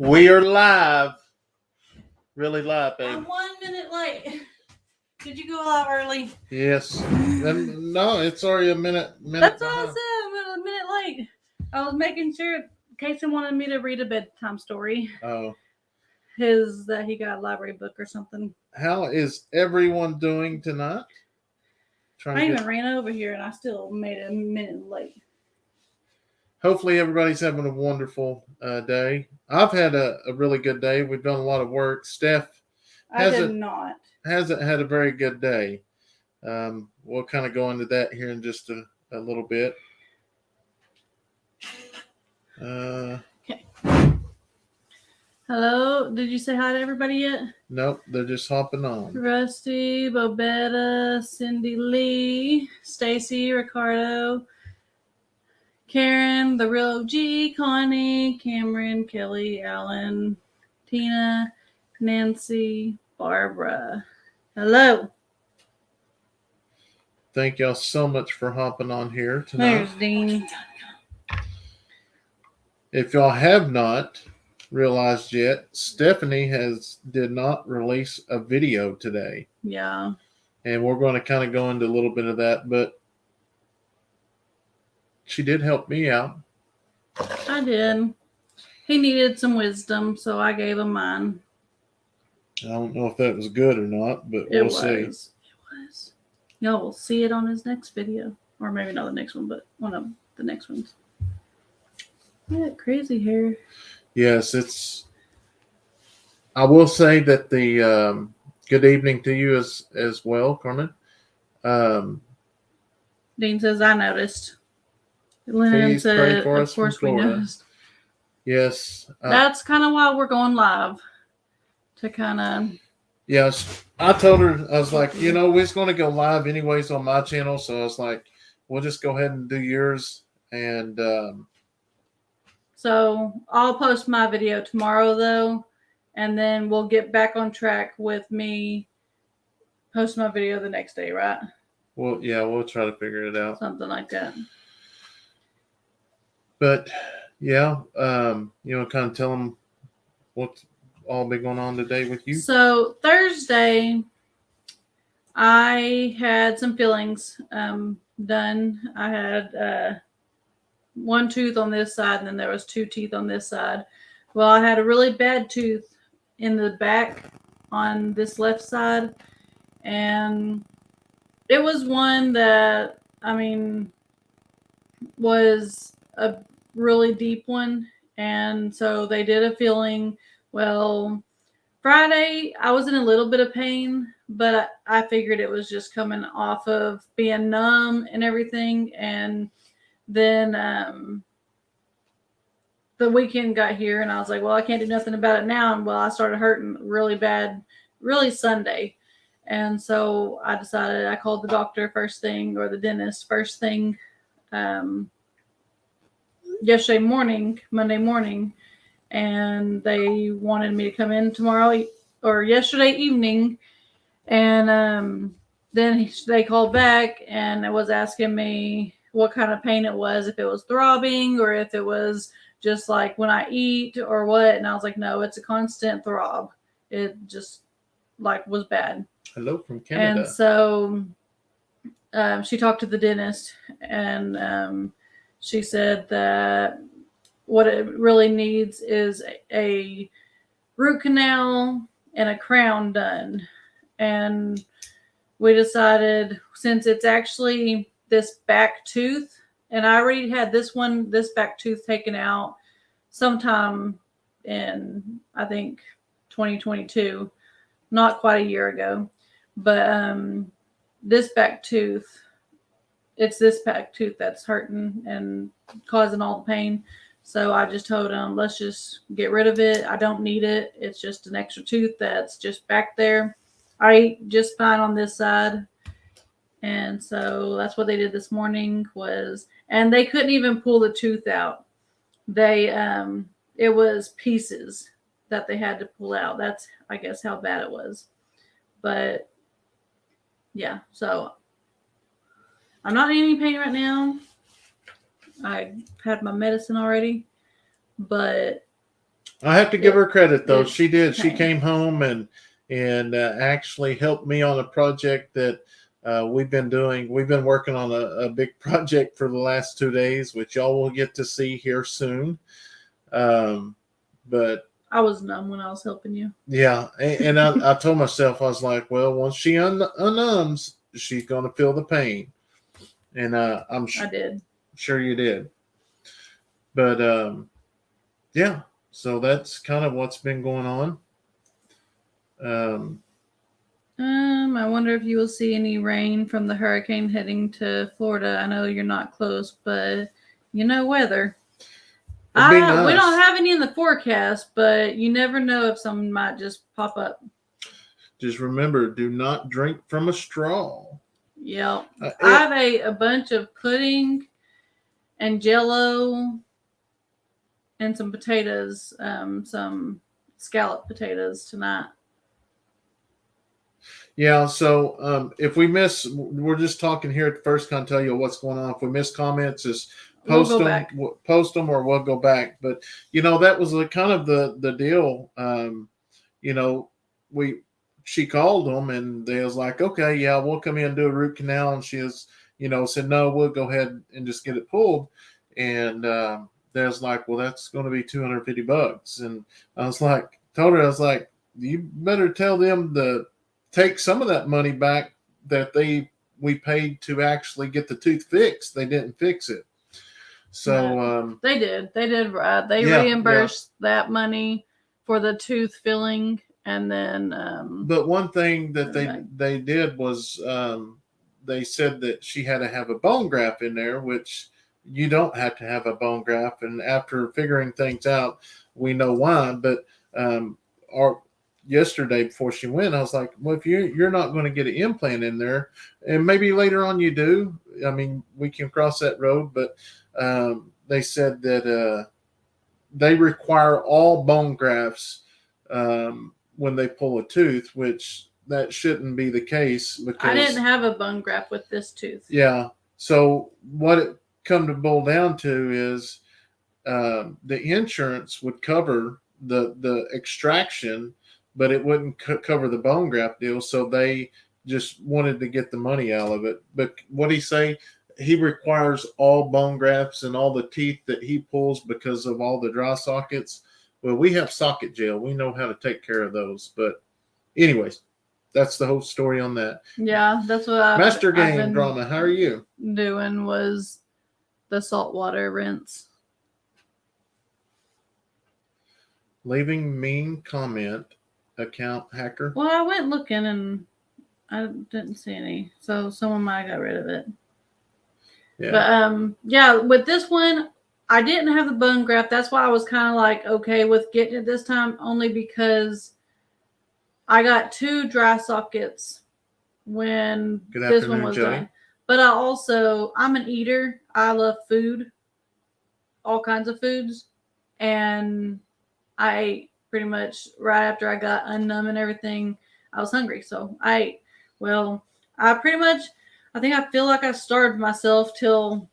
We are live. Really live, baby. I'm 1 minute late. Did you go out early? Yes. No, it's already a minute. That's what I said. I'm a minute late. I was making sure Kayson wanted me to read a bedtime story. Oh. That he got a library book or something. How is everyone doing tonight? I even ran over here and I still made it a minute late. Hopefully everybody's having a wonderful day. I've had a really good day. We've done a lot of work. Steph hasn't had a very good day. We'll kind of go into that here in just a little bit. Okay. Hello. Did you say hi to everybody yet? Nope, they're just hopping on. Rusty, Bobetta, Cindy Lee, Stacy, Ricardo, Karen, the real OG, Connie, Cameron, Kelly, Alan, Tina, Nancy, Barbara. Hello. Thank y'all so much for hopping on here tonight. There's Dean. If y'all have not realized yet, Stephanie did not release a video today. Yeah. And we're going to kind of go into a little bit of that, but she did help me out. I did. He needed some wisdom, so I gave him mine. I don't know if that was good or not, but we'll see. It was. Y'all will see it on his next video. Or maybe not the next one, but one of the next ones. Yeah, crazy hair. Yes, I will say that the good evening to you as well, Carmen. Dean says, I noticed. Lynn said, of course we noticed. Yes. That's kind of why we're going live. To kind of... Yes. I told her, I was like, we're just going to go live anyways on my channel. So I was like, we'll just go ahead and do yours. And so I'll post my video tomorrow, though. And then we'll get back on track with me posting my video the next day, right? Well, yeah, we'll try to figure it out. Something like that. But, yeah, kind of tell them what's all been going on today with you. So Thursday, I had some fillings done. I had one tooth on this side, and then there was 2 teeth on this side. Well, I had a really bad tooth in the back on this left side, and it was one that, was a really deep one. And so they did a filling. Well, Friday, I was in a little bit of pain, but I figured it was just coming off of being numb and everything. And then the weekend got here, and I was like, well, I can't do nothing about it now. And well, I started hurting really bad, really Sunday. And so I decided, I called the doctor first thing, or the dentist first thing, yesterday morning, Monday morning, and they wanted me to come in tomorrow or yesterday evening. And then they called back and it was asking me what kind of pain it was, if it was throbbing or if it was just like when I eat or what. And I was like, no, it's a constant throb. It just was bad. Hello from Canada. And so she talked to the dentist, and she said that what it really needs is a root canal and a crown done. And we decided, since it's actually this back tooth, and I already had this back tooth taken out sometime in, I think, 2022, not quite a year ago. But this back tooth, it's this back tooth that's hurting and causing all the pain. So I just told them, let's just get rid of it. I don't need it. It's just an extra tooth that's just back there. I eat just fine on this side. And so that's what they did this morning and they couldn't even pull the tooth out. It was pieces that they had to pull out. That's, I guess, how bad it was. But yeah, so I'm not in any pain right now. I had my medicine already, but I have to give her credit though. She did. Okay. She came home and actually helped me on a project that we've been doing. We've been working on a big project for the last 2 days, which y'all will get to see here soon. But I was numb when I was helping you. Yeah, and I told myself, I was like, well, once she unnumbs, she's going to feel the pain, and I did. Sure you did. But yeah, so that's kind of what's been going on. I wonder if you will see any rain from the hurricane heading to Florida. I know you're not close, but weather. Nice. We don't have any in the forecast, but you never know if something might just pop up. Just remember, do not drink from a straw. Yep. I've ate a bunch of pudding and Jell-O and some potatoes, some scalloped potatoes tonight. Yeah, so if we miss, we're just talking here at first. Can't tell you what's going on. If we miss comments, just post them, or we'll go back. But that was kind of the deal. She called them and they was like, okay, yeah, we'll come in and do a root canal, and she was, said no, we'll go ahead and just get it pulled, and they was like, well, that's going to be $250, and I was like, told her, I was like, you better tell them to take some of that money back that we paid to actually get the tooth fixed. They didn't fix it. So they did right. They reimbursed that money for the tooth filling, and then but one thing that they did was they said that she had to have a bone graft in there, which you don't have to have a bone graft, and after figuring things out, we know why. But yesterday before she went, I was like, well, if you're not going to get an implant in there, and maybe later on you do, I mean, we can cross that road, but they said that they require all bone grafts when they pull a tooth, which that shouldn't be the case, because I didn't have a bone graft with this tooth. Yeah. So what it come to boil down to is the insurance would cover the extraction, but it wouldn't cover the bone graft deal. So they just wanted to get the money out of it. But what did he say? He requires all bone grafts and all the teeth that he pulls because of all the dry sockets. Well, we have socket gel. We know how to take care of those. But anyways, that's the whole story on that. Yeah, that's what Master Game Drama. How are you? Doing was the saltwater rinse. Leaving mean comment, account hacker. Well, I went looking and I didn't see any. So someone might have got rid of it. Yeah. But with this one, I didn't have the bone graft. That's why I was kind of like okay with getting it this time, only because I got 2 dry sockets when this one was done. But I'm an eater. I love food, all kinds of foods, and I ate pretty much right after I got unnumb and everything. I was hungry, so I ate. Well, I think I feel like I starved myself till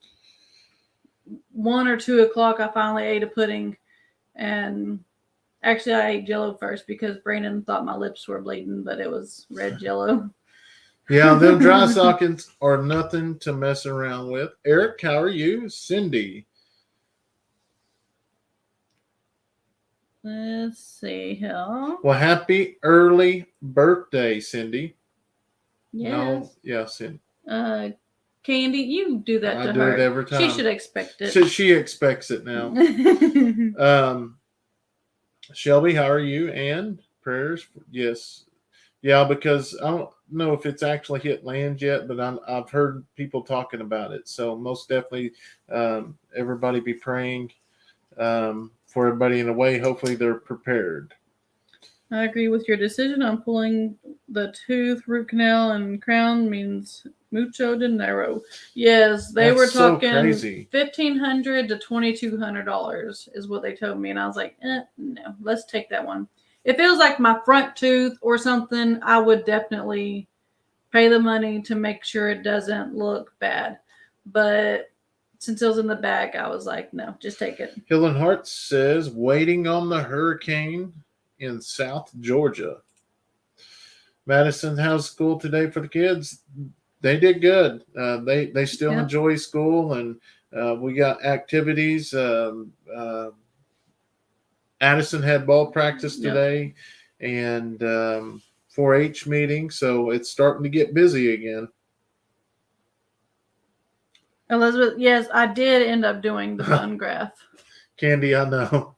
1 or 2 o'clock. I finally ate a pudding, and actually I ate Jell-O first because Brandon thought my lips were bleeding, but it was red Jell-O. Yeah, them dry sockets are nothing to mess around with. Eric, how are you? Cindy. Let's see here. Well, happy early birthday, Cindy. Yes. No, yeah, Cindy. Candy, you do that to her. I do it every time. She should expect it. So she expects it now. Shelby, how are you? And prayers? Yes. Yeah, because I don't know if it's actually hit land yet, but I've heard people talking about it. So most definitely everybody be praying for everybody in a way. Hopefully they're prepared. I agree with your decision on pulling the tooth, root canal, and crown means mucho dinero. Yes, they were talking $1,500 to $2,200 is what they told me, and I was like, no, let's take that one. If it was like my front tooth or something, I would definitely pay the money to make sure it doesn't look bad. But since it was in the bag, I was like, no, just take it. Hill and Hart says, waiting on the hurricane in South Georgia. Madison, how's school today for the kids? They did good. They still enjoy school, and we got activities. Addison had ball practice today, and 4-H meeting, so it's starting to get busy again. Elizabeth, yes, I did end up doing the bone graft. Candy, I know.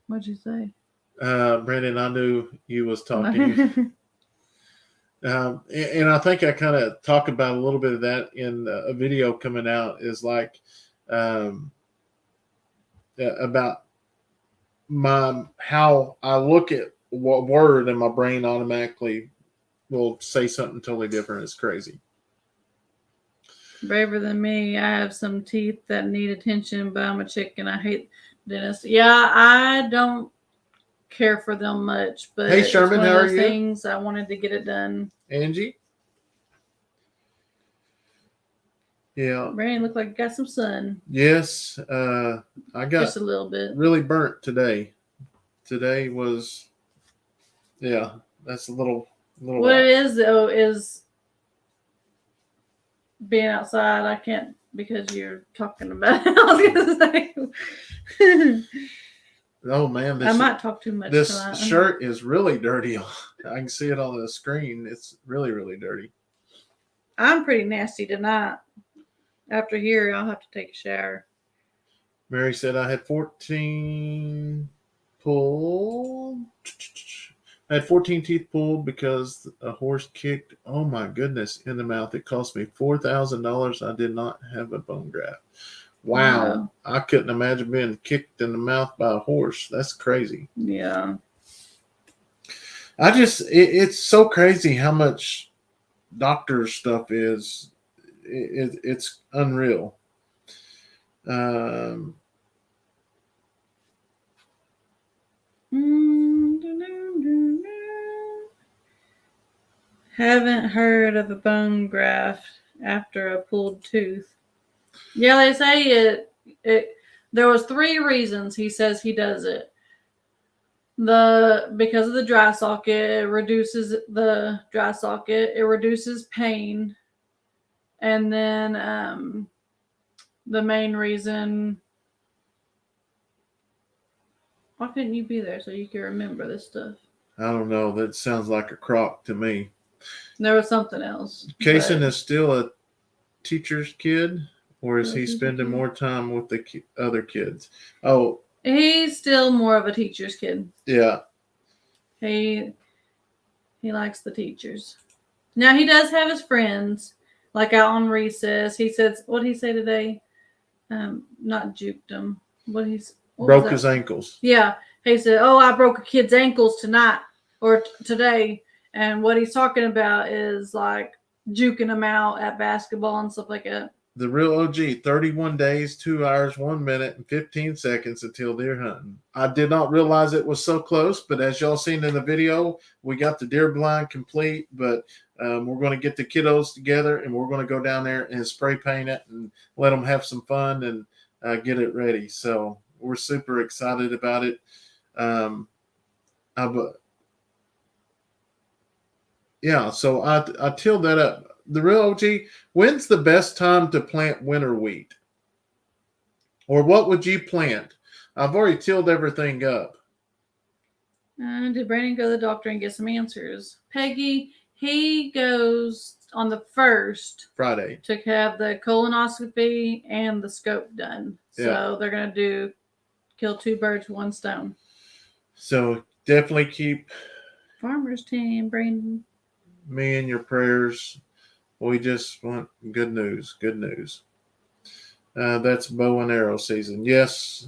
What'd you say? Brandon, I knew you was talking. And I think I kind of talk about a little bit of that in a video coming out, is like about how I look at what word, and my brain automatically will say something totally different. It's crazy. Braver than me. I have some teeth that need attention, but I'm a chicken. I hate dentists. Yeah, I don't care for them much, but hey Sherman, it's one how of those are you? Things I wanted to get it done. Angie? Yeah. Brandon looked like he got some sun. Yes, I got just a little bit. Really burnt today. Today was, that's a little. What it is though is being outside. I can't, because you're talking about it. I was gonna say. Oh man, I might talk too much. This shirt is really dirty. I can see it on the screen. It's really, really dirty. I'm pretty nasty tonight. After here, I'll have to take a shower. Mary said I had 14 pulled. I had 14 teeth pulled because a horse kicked, oh my goodness, in the mouth. It cost me $4,000. I did not have a bone graft. Wow. I couldn't imagine being kicked in the mouth by a horse. That's crazy. Yeah. It's so crazy how much doctor stuff is. It's unreal. Haven't heard of a bone graft after a pulled tooth. Yeah, they say it. There was 3 reasons he says he does it. Because of the dry socket, it reduces the dry socket. It reduces pain, and then the main reason. Why couldn't you be there so you can remember this stuff? I don't know. That sounds like a crock to me. There was something else. Kayson is still a teacher's kid, or is he spending more time with the other kids? Oh, he's still more of a teacher's kid. Yeah. He likes the teachers. Now he does have his friends, like out on recess. He says, what did he say today? Not juked him. Broke his ankles. Yeah. He said, oh, I broke a kid's ankles tonight or today. And what he's talking about is like juking them out at basketball and stuff like that. The real OG, 31 days, 2 hours, 1 minute, and 15 seconds until deer hunting. I did not realize it was so close, but as y'all seen in the video, we got the deer blind complete, but we're going to get the kiddos together, and we're going to go down there and spray paint it and let them have some fun and get it ready. So we're super excited about it. So I tilled that up. The real OG, when's the best time to plant winter wheat? Or what would you plant? I've already tilled everything up. Did Brandon go to the doctor and get some answers? Peggy, he goes on the 1st. Friday. To have the colonoscopy and the scope done. So they're going to kill 2 birds with 1 stone. So definitely keep Farmer's Team, Brandon. Me in your prayers. We just want good news. Good news. That's bow and arrow season. Yes.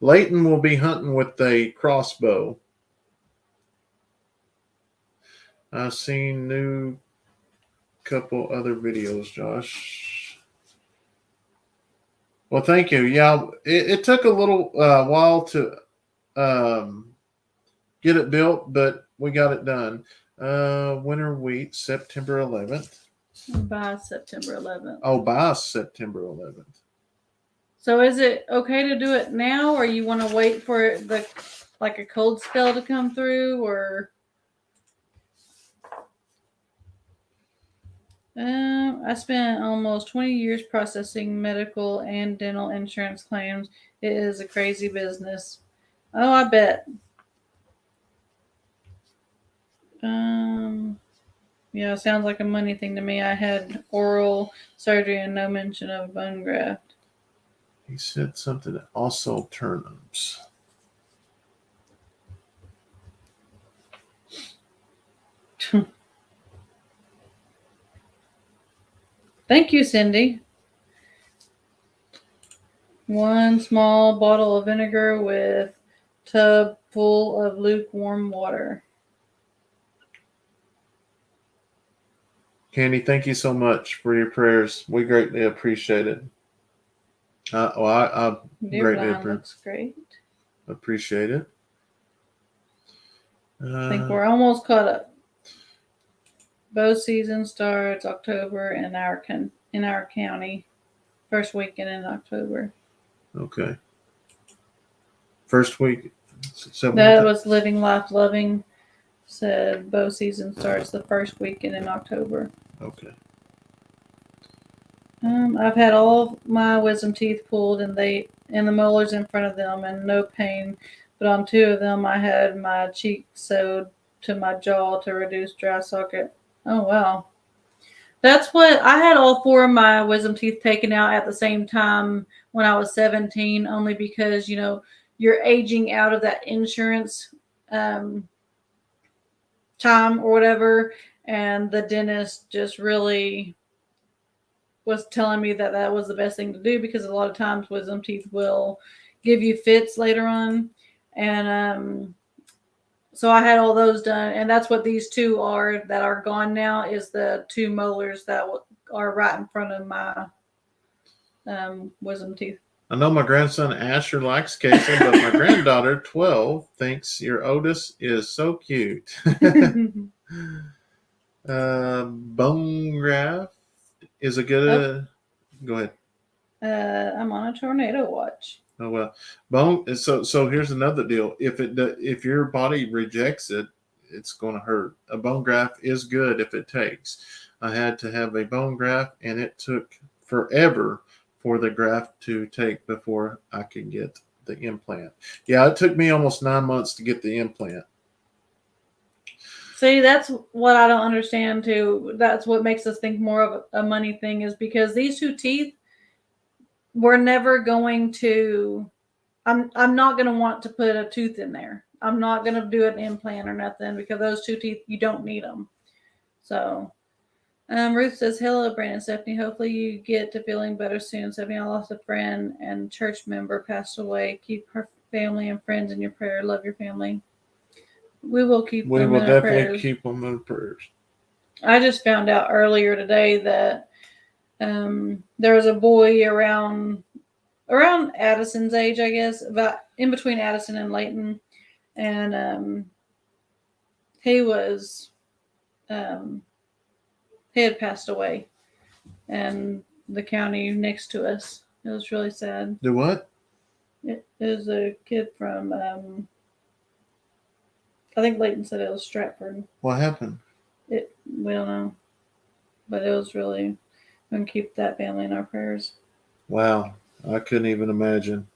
Leighton will be hunting with a crossbow. I've seen new couple other videos, Josh. Well, thank you. Yeah, it took a little while to get it built, but we got it done. Winter wheat, September 11th. By September 11th. Oh, by September 11th. So is it okay to do it now, or you want to wait for a cold spell to come through, or? I spent almost 20 years processing medical and dental insurance claims. It is a crazy business. Oh, I bet. Yeah, sounds like a money thing to me. I had oral surgery and no mention of bone graft. He said something also turnips. Thank you, Cindy. 1 small bottle of vinegar with tub full of lukewarm water. Candy, thank you so much for your prayers. We greatly appreciate it. I greatly Looks great. Appreciate it. I think we're almost caught up. Bow season starts October in our county. First weekend in October. Okay. First week. That was Living Life Loving. Said bow season starts the first weekend in October. Okay. I've had all my wisdom teeth pulled and the molars in front of them and no pain, but on 2 of them I had my cheek sewed to my jaw to reduce dry socket. Oh wow. That's what I had. All 4 of my wisdom teeth taken out at the same time when I was 17, only because, you're aging out of that insurance time or whatever. And the dentist just really was telling me that was the best thing to do, because a lot of times wisdom teeth will give you fits later on. And so I had all those done, and that's what these 2 are that are gone now, is the 2 molars that are right in front of my wisdom teeth. I know my grandson Asher likes Kayson, but my granddaughter 12 thinks your Otis is so cute. Bone graft is a good. Go ahead. I'm on a tornado watch. Oh well, bone. So here's another deal. If your body rejects it, it's going to hurt. A bone graft is good if it takes. I had to have a bone graft, and it took forever for the graft to take before I could get the implant. Yeah, it took me almost 9 months to get the implant. See, that's what I don't understand too. That's what makes us think more of a money thing, is because these 2 teeth were never going to. I'm not going to want to put a tooth in there. I'm not going to do an implant or nothing, because those 2 teeth, you don't need them. So, Ruth says, hello, Brandon, Stephanie. Hopefully you get to feeling better soon. Stephanie, I lost a friend and church member, passed away. Keep her family and friends in your prayer. Love your family. We will keep them in our prayers. We will definitely keep them in prayers. I just found out earlier today that there was a boy around Addison's age, I guess, about in between Addison and Leighton, and he was he had passed away, and the county next to us. It was really sad. The what? It was a kid from I think Leighton said it was Stratford. What happened? We don't know, but it was really. We're gonna keep that family in our prayers. Wow, I couldn't even imagine.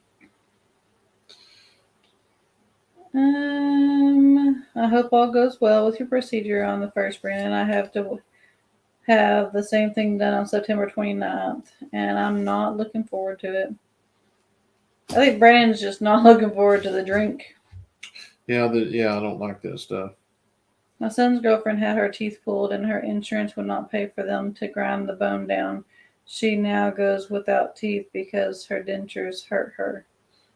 I hope all goes well with your procedure on the 1st, Brandon. I have to have the same thing done on September 29th, and I'm not looking forward to it. I think Brandon's just not looking forward to the drink. Yeah, I don't like that stuff. My son's girlfriend had her teeth pulled, and her insurance would not pay for them to grind the bone down. She now goes without teeth because her dentures hurt her.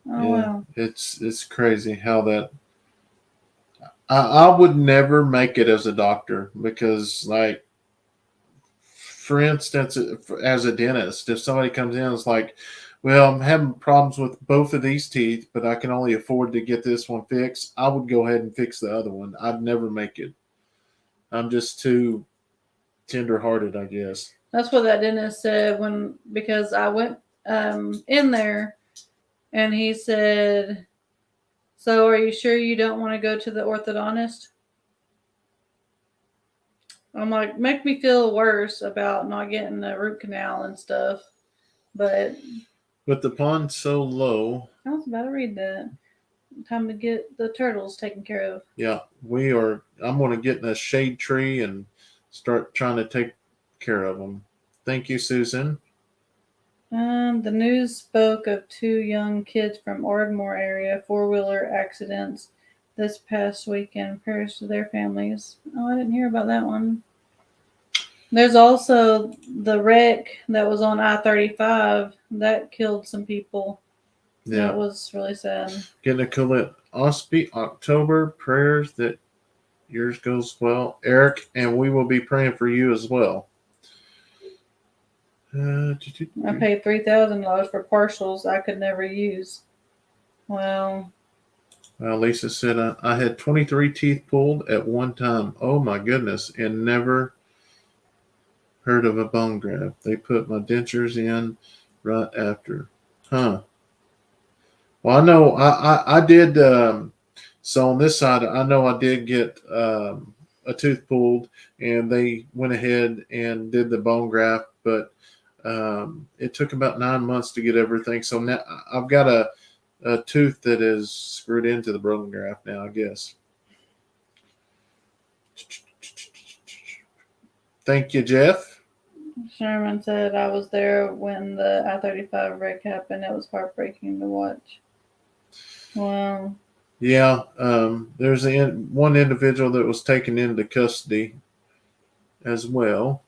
Oh, yeah, wow. It's crazy how that. I would never make it as a doctor, because, like, for instance, as a dentist, if somebody comes in and is like, well, I'm having problems with both of these teeth, but I can only afford to get this one fixed, I would go ahead and fix the other one. I'd never make it. I'm just too tender-hearted, I guess. That's what that dentist said because I went in there and he said, "So are you sure you don't want to go to the orthodontist?" I'm like, make me feel worse about not getting the root canal and stuff. But with the pond so low. I was about to read that. Time to get the turtles taken care of. Yeah, we are. I'm going to get in a shade tree and start trying to take care of them. Thank you, Susan. The news spoke of 2 young kids from Ardmore area 4-wheeler accidents this past weekend. Prayers to their families. Oh, I didn't hear about that one. There's also the wreck that was on I-35 that killed some people. Yeah, that was really sad. Getting a colonoscopy October. Prayers that yours goes well, Eric, and we will be praying for you as well. I paid $3,000 for partials I could never use. Well, Lisa said I had 23 teeth pulled at one time. Oh my goodness, and never heard of a bone graft. They put my dentures in right after. Huh. Well, I know I did. So on this side, I know I did get a tooth pulled, and they went ahead and did the bone graft, but it took about 9 months to get everything. So now I've got a tooth that is screwed into the bone graft now, I guess. Thank you, Jeff. Sherman said I was there when the I-35 wreck happened. It was heartbreaking to watch. Wow. Yeah, there's one individual that was taken into custody as well.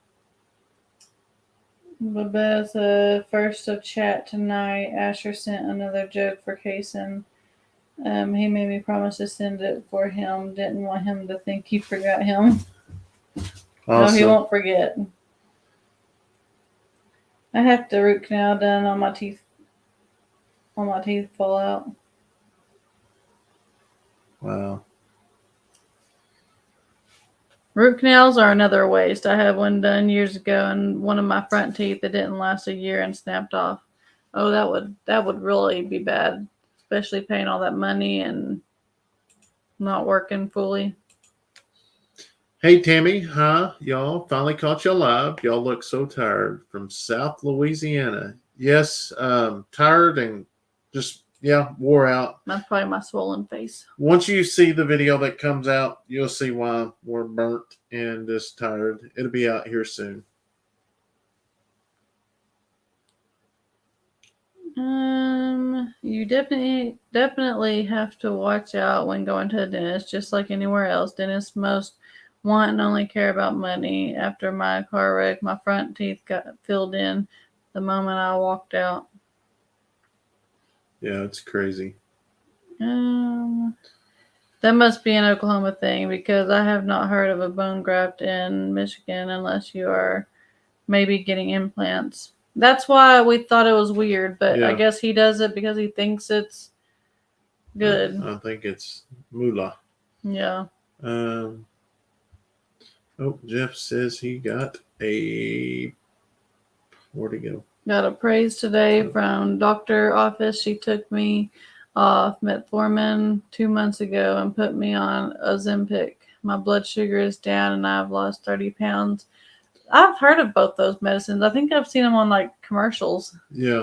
Babette first of chat tonight. Asher sent another joke for Kayson. He made me promise to send it for him. Didn't want him to think he forgot him. Awesome. No, he won't forget. I have the root canal done on my teeth. All my teeth fall out. Wow. Root canals are another waste. I had one done years ago, and one of my front teeth that didn't last a year and snapped off. Oh, that would really be bad, especially paying all that money and not working fully. Hey, Tammy. Huh? Y'all finally caught you alive. Y'all look so tired from South Louisiana. Yes, tired and just, wore out. That's probably my swollen face. Once you see the video that comes out, you'll see why we're burnt and just tired. It'll be out here soon. You definitely have to watch out when going to the dentist, just like anywhere else. Dentists most want and only care about money. After my car wreck, my front teeth got filled in the moment I walked out. Yeah, it's crazy. That must be an Oklahoma thing, because I have not heard of a bone graft in Michigan unless you are maybe getting implants. That's why we thought it was weird, but I guess he does it because he thinks it's good. I think it's moolah. Yeah. Jeff says he got where'd he go? Got a praise today from doctor office. She took me off metformin 2 months ago and put me on Ozempic. My blood sugar is down and I've lost 30 pounds. I've heard of both those medicines. I think I've seen them on like commercials. Yeah.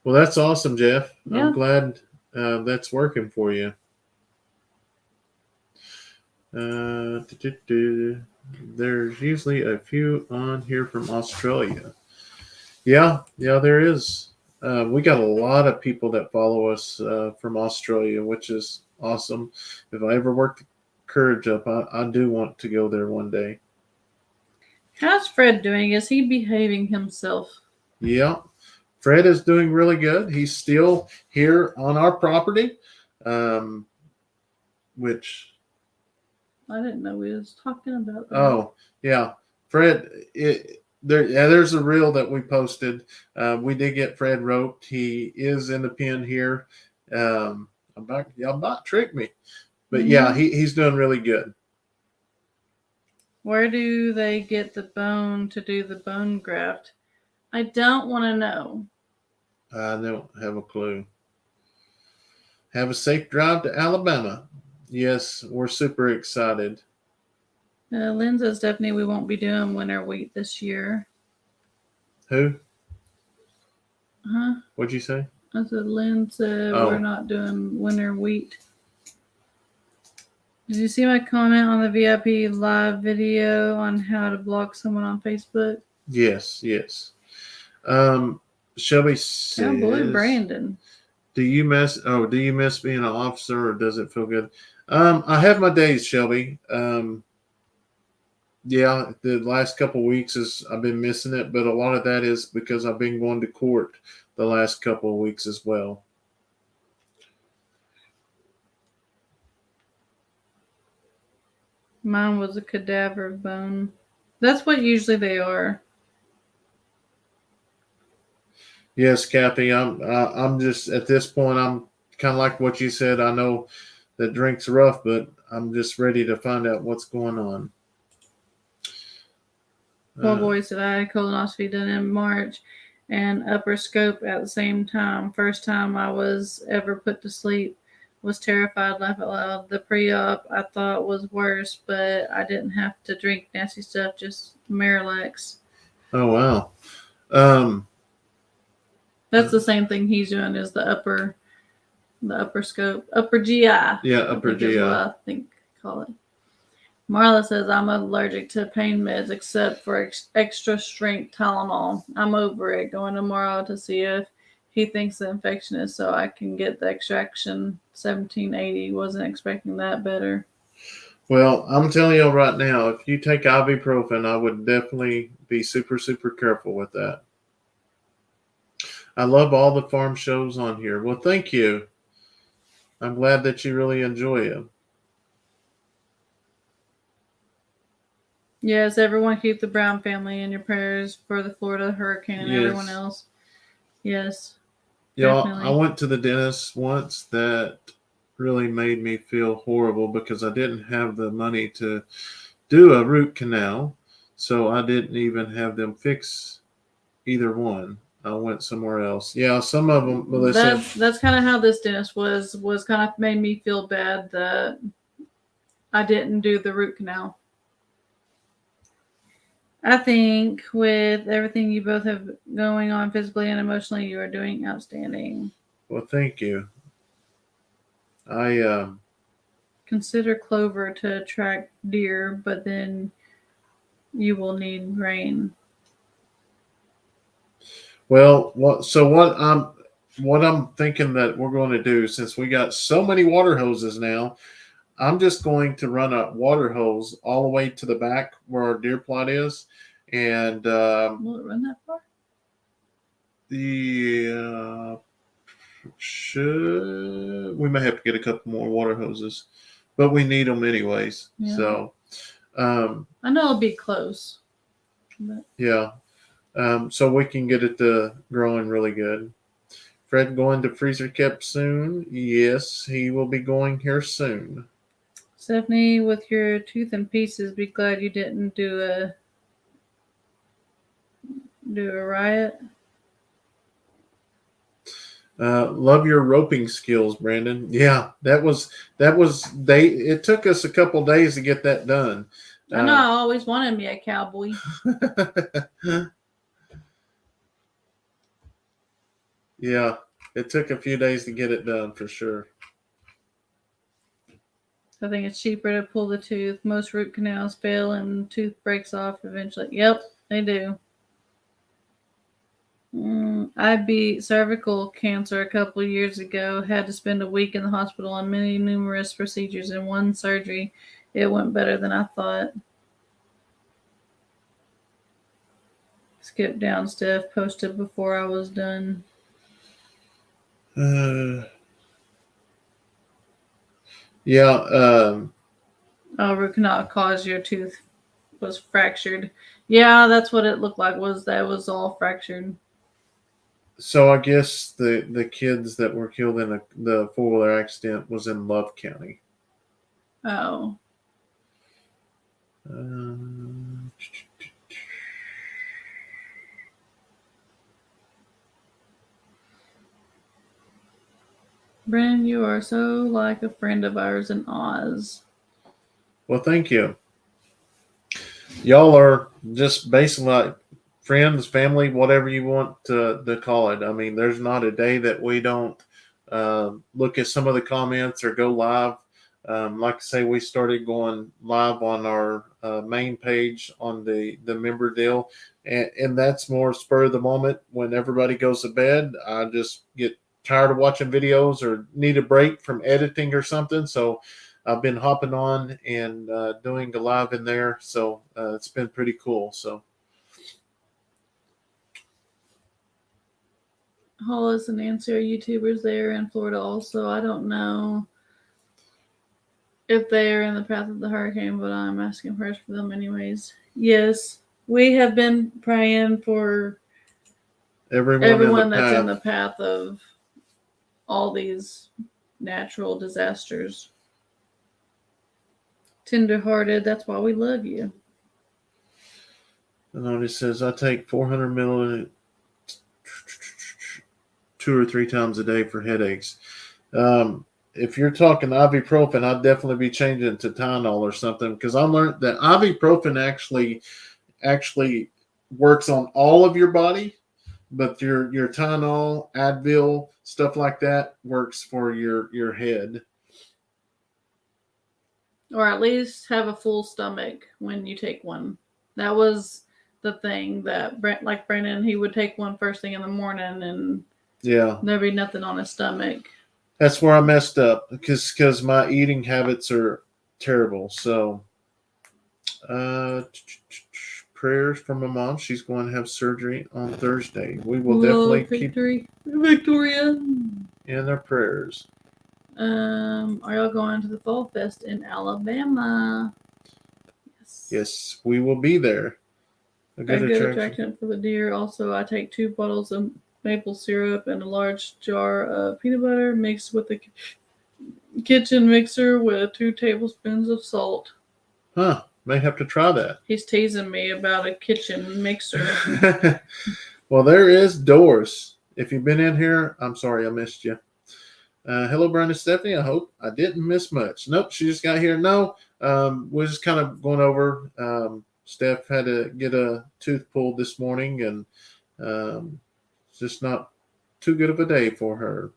Well, that's awesome, Jeff. Yeah. I'm glad that's working for you. There's usually a few on here from Australia. Yeah, there is. We got a lot of people that follow us from Australia, which is awesome. If I ever work the courage up, I do want to go there one day. How's Fred doing? Is he behaving himself? Yeah, Fred is doing really good. He's still here on our property, which I didn't know we was talking about that. Oh, yeah. Fred, there's a reel that we posted. We did get Fred roped. He is in the pen here. Y'all about tricked me. But yeah, he's doing really good. Where do they get the bone to do the bone graft? I don't want to know. I don't have a clue. Have a safe drive to Alabama. Yes, we're super excited. Lynn says, Stephanie, we won't be doing winter wheat this year. Who? Huh? What'd you say? I said, Lynn said we're not doing winter wheat. Did you see my comment on the VIP live video on how to block someone on Facebook? Yes. Shelby says, Cowboy Brandon. Do you miss being an officer, or does it feel good? I have my days, Shelby. Yeah, the last couple of weeks I've been missing it, but a lot of that is because I've been going to court the last couple of weeks as well. Mine was a cadaver bone. That's what usually they are. Yes, Kathy. I'm just at this point. I'm kind of like what you said. I know that drink's rough, but I'm just ready to find out what's going on. Poor boy said I had colonoscopy done in March and upper scope at the same time. First time I was ever put to sleep. Was terrified, laugh out loud. The pre-op I thought was worse, but I didn't have to drink nasty stuff, just Marilax. Oh wow. That's the same thing he's doing is the upper scope, upper GI. Yeah, upper GI. Is what I think call it. Marla says I'm allergic to pain meds except for extra strength Tylenol. I'm over it. Going tomorrow to see if he thinks the infection is so I can get the extraction 1780. Wasn't expecting that better. Well, I'm telling you right now, if you take ibuprofen, I would definitely be super, super careful with that. I love all the farm shows on here. Well, thank you. I'm glad that you really enjoy it. Yes, everyone keep the Brown family in your prayers for the Florida hurricane and everyone else. Yes. Y'all, I went to the dentist once that really made me feel horrible because I didn't have the money to do a root canal. So I didn't even have them fix either one. I went somewhere else. Yeah, some of them, Melissa. That's kind of how this dentist was kind of made me feel bad that I didn't do the root canal. I think with everything you both have going on physically and emotionally, you are doing outstanding. Well, thank you. I consider clover to attract deer, but then you will need rain. Well, what I'm thinking that we're going to do, since we got so many water hoses now, I'm just going to run a water hose all the way to the back where our deer plot is, and will it run that far? We may have to get a couple more water hoses, but we need them anyways. Yeah. So I know it'll be close. But. Yeah. So we can get it growing really good. Fred going to freezer kept soon. Yes, he will be going here soon. Stephanie, with your tooth in pieces, be glad you didn't do a riot. Love your roping skills, Brandon. Yeah, it took us a couple days to get that done. I know I always wanted me a cowboy. Yeah, it took a few days to get it done for sure. I think it's cheaper to pull the tooth. Most root canals fail and tooth breaks off eventually. Yep, they do. I beat cervical cancer a couple of years ago. Had to spend a week in the hospital on numerous procedures and one surgery. It went better than I thought. Skip down, Steph. Posted before I was done. Yeah. Root canal caused your tooth was fractured. Yeah, that's what it looked like. That was all fractured. So I guess the kids that were killed in the 4-wheeler accident was in Love County. Oh. Brandon, you are so like a friend of ours in Oz. Well, thank you. Y'all are just basically like friends, family, whatever you want to call it. I mean, there's not a day that we don't look at some of the comments or go live. Like I say, we started going live on our main page on the member deal, and that's more spur of the moment. When everybody goes to bed, I just get tired of watching videos or need a break from editing or something. So I've been hopping on and doing a live in there. So it's been pretty cool. So. Hollis and Nancy are YouTubers there in Florida also. I don't know if they are in the path of the hurricane, but I'm asking prayers for them anyways. Yes, we have been praying for everyone that's in the path of all these natural disasters. Tenderhearted, that's why we love you. And it says, I take 400 milliliters 2 or 3 times a day for headaches. If you're talking ibuprofen, I'd definitely be changing to Tylenol or something, because I learned that ibuprofen actually works on all of your body, but your Tylenol, Advil, stuff like that works for your head. Or at least have a full stomach when you take one. That was the thing that, like Brandon, he would take one first thing in the morning and there'd be nothing on his stomach. That's where I messed up, because my eating habits are terrible. So prayers for my mom. She's going to have surgery on Thursday. We will definitely keep Victoria in their prayers. Are y'all going to the Fall Fest in Alabama? Yes, we will be there. A good attraction for the deer. Also, I take 2 bottles of maple syrup and a large jar of peanut butter mixed with the kitchen mixer with 2 tablespoons of salt. Huh. May have to try that. He's teasing me about a kitchen mixer. Well, there is Doris. If you've been in here, I'm sorry I missed you. Hello, Brenda Stephanie. I hope I didn't miss much. Nope, she just got here. No, we're just kind of going over. Steph had to get a tooth pulled this morning, and it's just not too good of a day for her.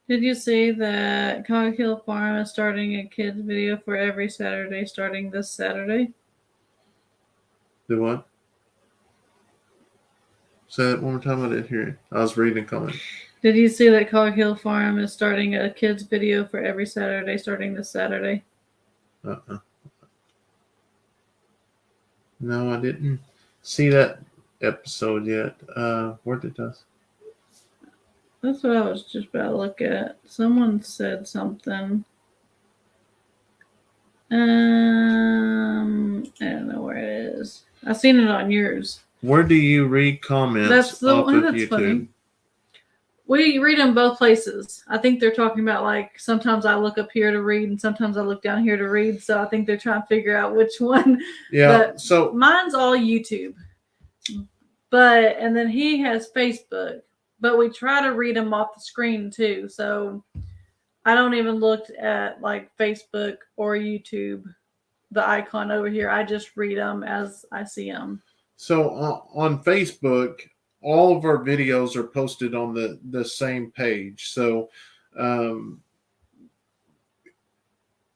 Did you see that Cog Hill Farm is starting a kids video for every Saturday starting this Saturday? Do what? Say that one more time. I didn't hear it. I was reading a comment. Did you see that Cog Hill Farm is starting a kids video for every Saturday starting this Saturday? No, I didn't see that episode yet. Where did that? That's what I was just about to look at. Someone said something. I don't know where it is. I seen it on yours. Where do you read comments? That's the one that's YouTube? funny. We read them both places. I think they're talking about, like, sometimes I look up here to read and sometimes I look down here to read. So I think they're trying to figure out which one. Yeah. But so mine's all YouTube. And then he has Facebook. But we try to read them off the screen too. So I don't even look at like Facebook or YouTube, the icon over here. I just read them as I see them. So on Facebook, all of our videos are posted on the same page. So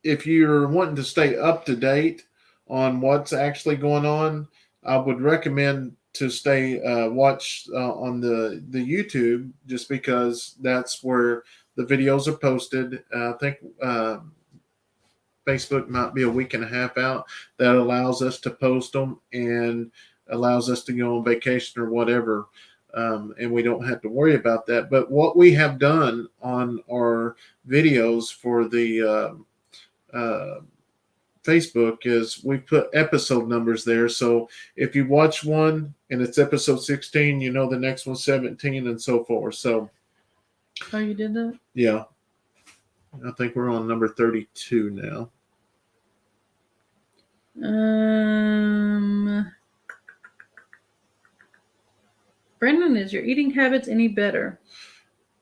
if you're wanting to stay up to date on what's actually going on, I would recommend to stay watch on the YouTube, just because that's where the videos are posted. I think Facebook might be a week and a half out. That allows us to post them and allows us to go on vacation or whatever, and we don't have to worry about that. But what we have done on our videos for the Facebook is we put episode numbers there. So if you watch one and it's episode 16, you know the next one's 17 and so forth. So you did that? Yeah. I think we're on number 32 now. Brendan, is your eating habits any better?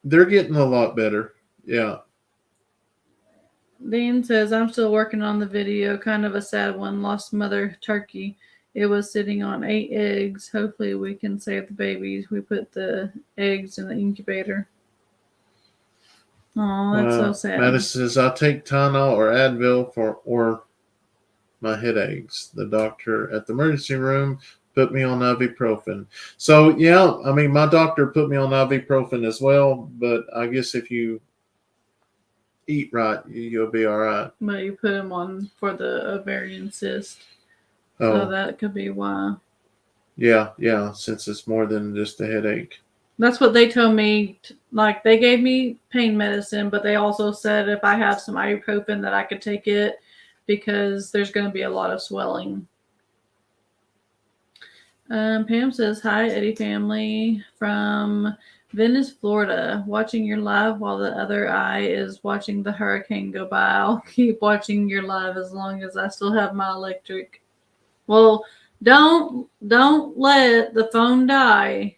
They're getting a lot better. Yeah. Dean says, I'm still working on the video. Kind of a sad one. Lost mother turkey. It was sitting on 8 eggs. Hopefully we can save the babies. We put the eggs in the incubator. Oh, that's so sad. Madison says, I'll take Tylenol or Advil or my headaches. The doctor at the emergency room put me on ibuprofen. So, yeah, I mean, my doctor put me on ibuprofen as well, but I guess if you eat right, you'll be all right. But you put him on for the ovarian cyst. So that could be why. Yeah, since it's more than just a headache. That's what they told me. Like, they gave me pain medicine, but they also said if I have some ibuprofen that I could take it because there's going to be a lot of swelling. Pam says, hi, Eddy family from Venice, Florida. Watching your live while the other eye is watching the hurricane go by. I'll keep watching your live as long as I still have my electric. Well, don't let the phone die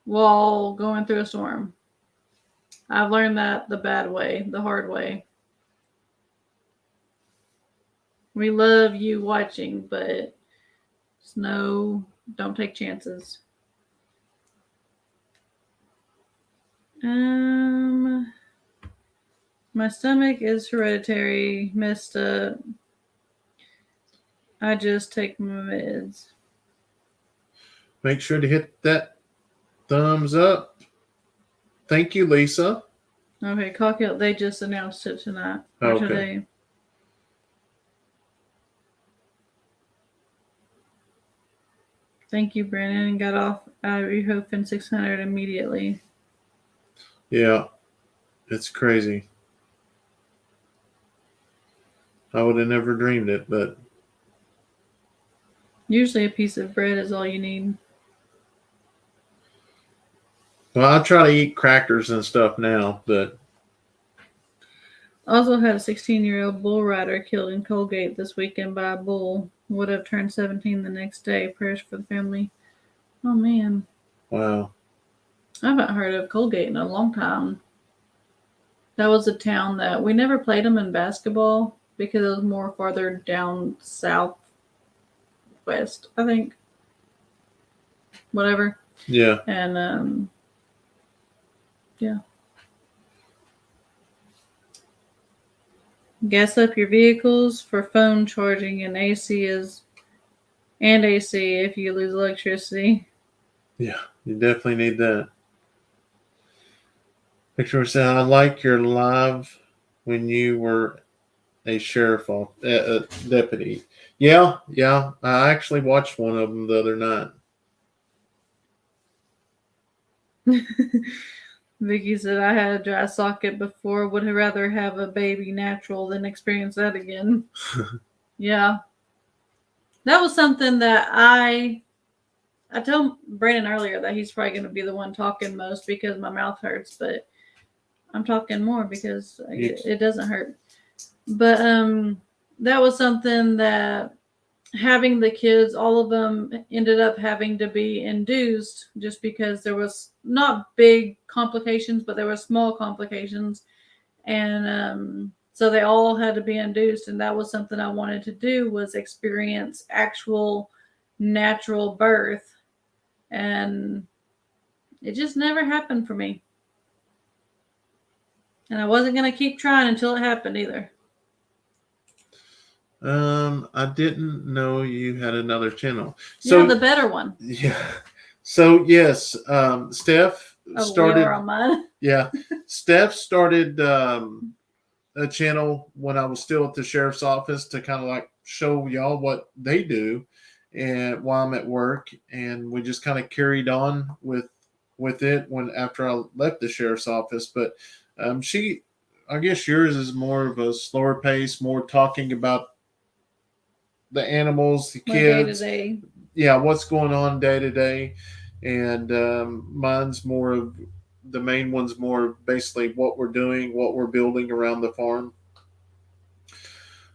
while going through a storm. I've learned that the bad way, the hard way. We love you watching, but don't take chances. My stomach is hereditary, messed up. I just take my meds. Make sure to hit that thumbs up. Thank you, Lisa. Okay, Cocktail, they just announced it tonight or today. Thank you, Brandon, and got off ibuprofen 600 immediately. Yeah, it's crazy. I would have never dreamed it, but usually a piece of bread is all you need. Well, I try to eat crackers and stuff now, but also had a 16-year-old bull rider killed in Colgate this weekend by a bull. Would have turned 17 the next day. Prayers for the family. Oh, man. Wow. I haven't heard of Colgate in a long time. That was a town that we never played them in basketball because it was more farther down southwest, I think. Whatever. Yeah. And, yeah. Gas up your vehicles for phone charging and AC if you lose electricity. Yeah, you definitely need that. Victor said, I like your live when you were a sheriff deputy. Yeah. I actually watched one of them the other night. Vicky said, I had a dry socket before. Would rather have a baby natural than experience that again. Yeah. That was something that I told Brandon earlier that he's probably going to be the one talking most because my mouth hurts, but I'm talking more because it doesn't hurt. But that was something that having the kids, all of them ended up having to be induced just because there was not big complications, but there were small complications. And so they all had to be induced. And that was something I wanted to do, was experience actual natural birth. And it just never happened for me. And I wasn't going to keep trying until it happened either. I didn't know you had another channel. So, yeah, the better one. Yeah. So, yes, Steph started. On mine. Yeah. Steph started a channel when I was still at the sheriff's office to kind of like show y'all what they do and while I'm at work. And we just kind of carried on with it after I left the sheriff's office. But I guess yours is more of a slower pace, more talking about the animals, the kids, day-to-day. Yeah, what's going on day to day, and mine's more of the main one's more basically what we're doing, what we're building around the farm.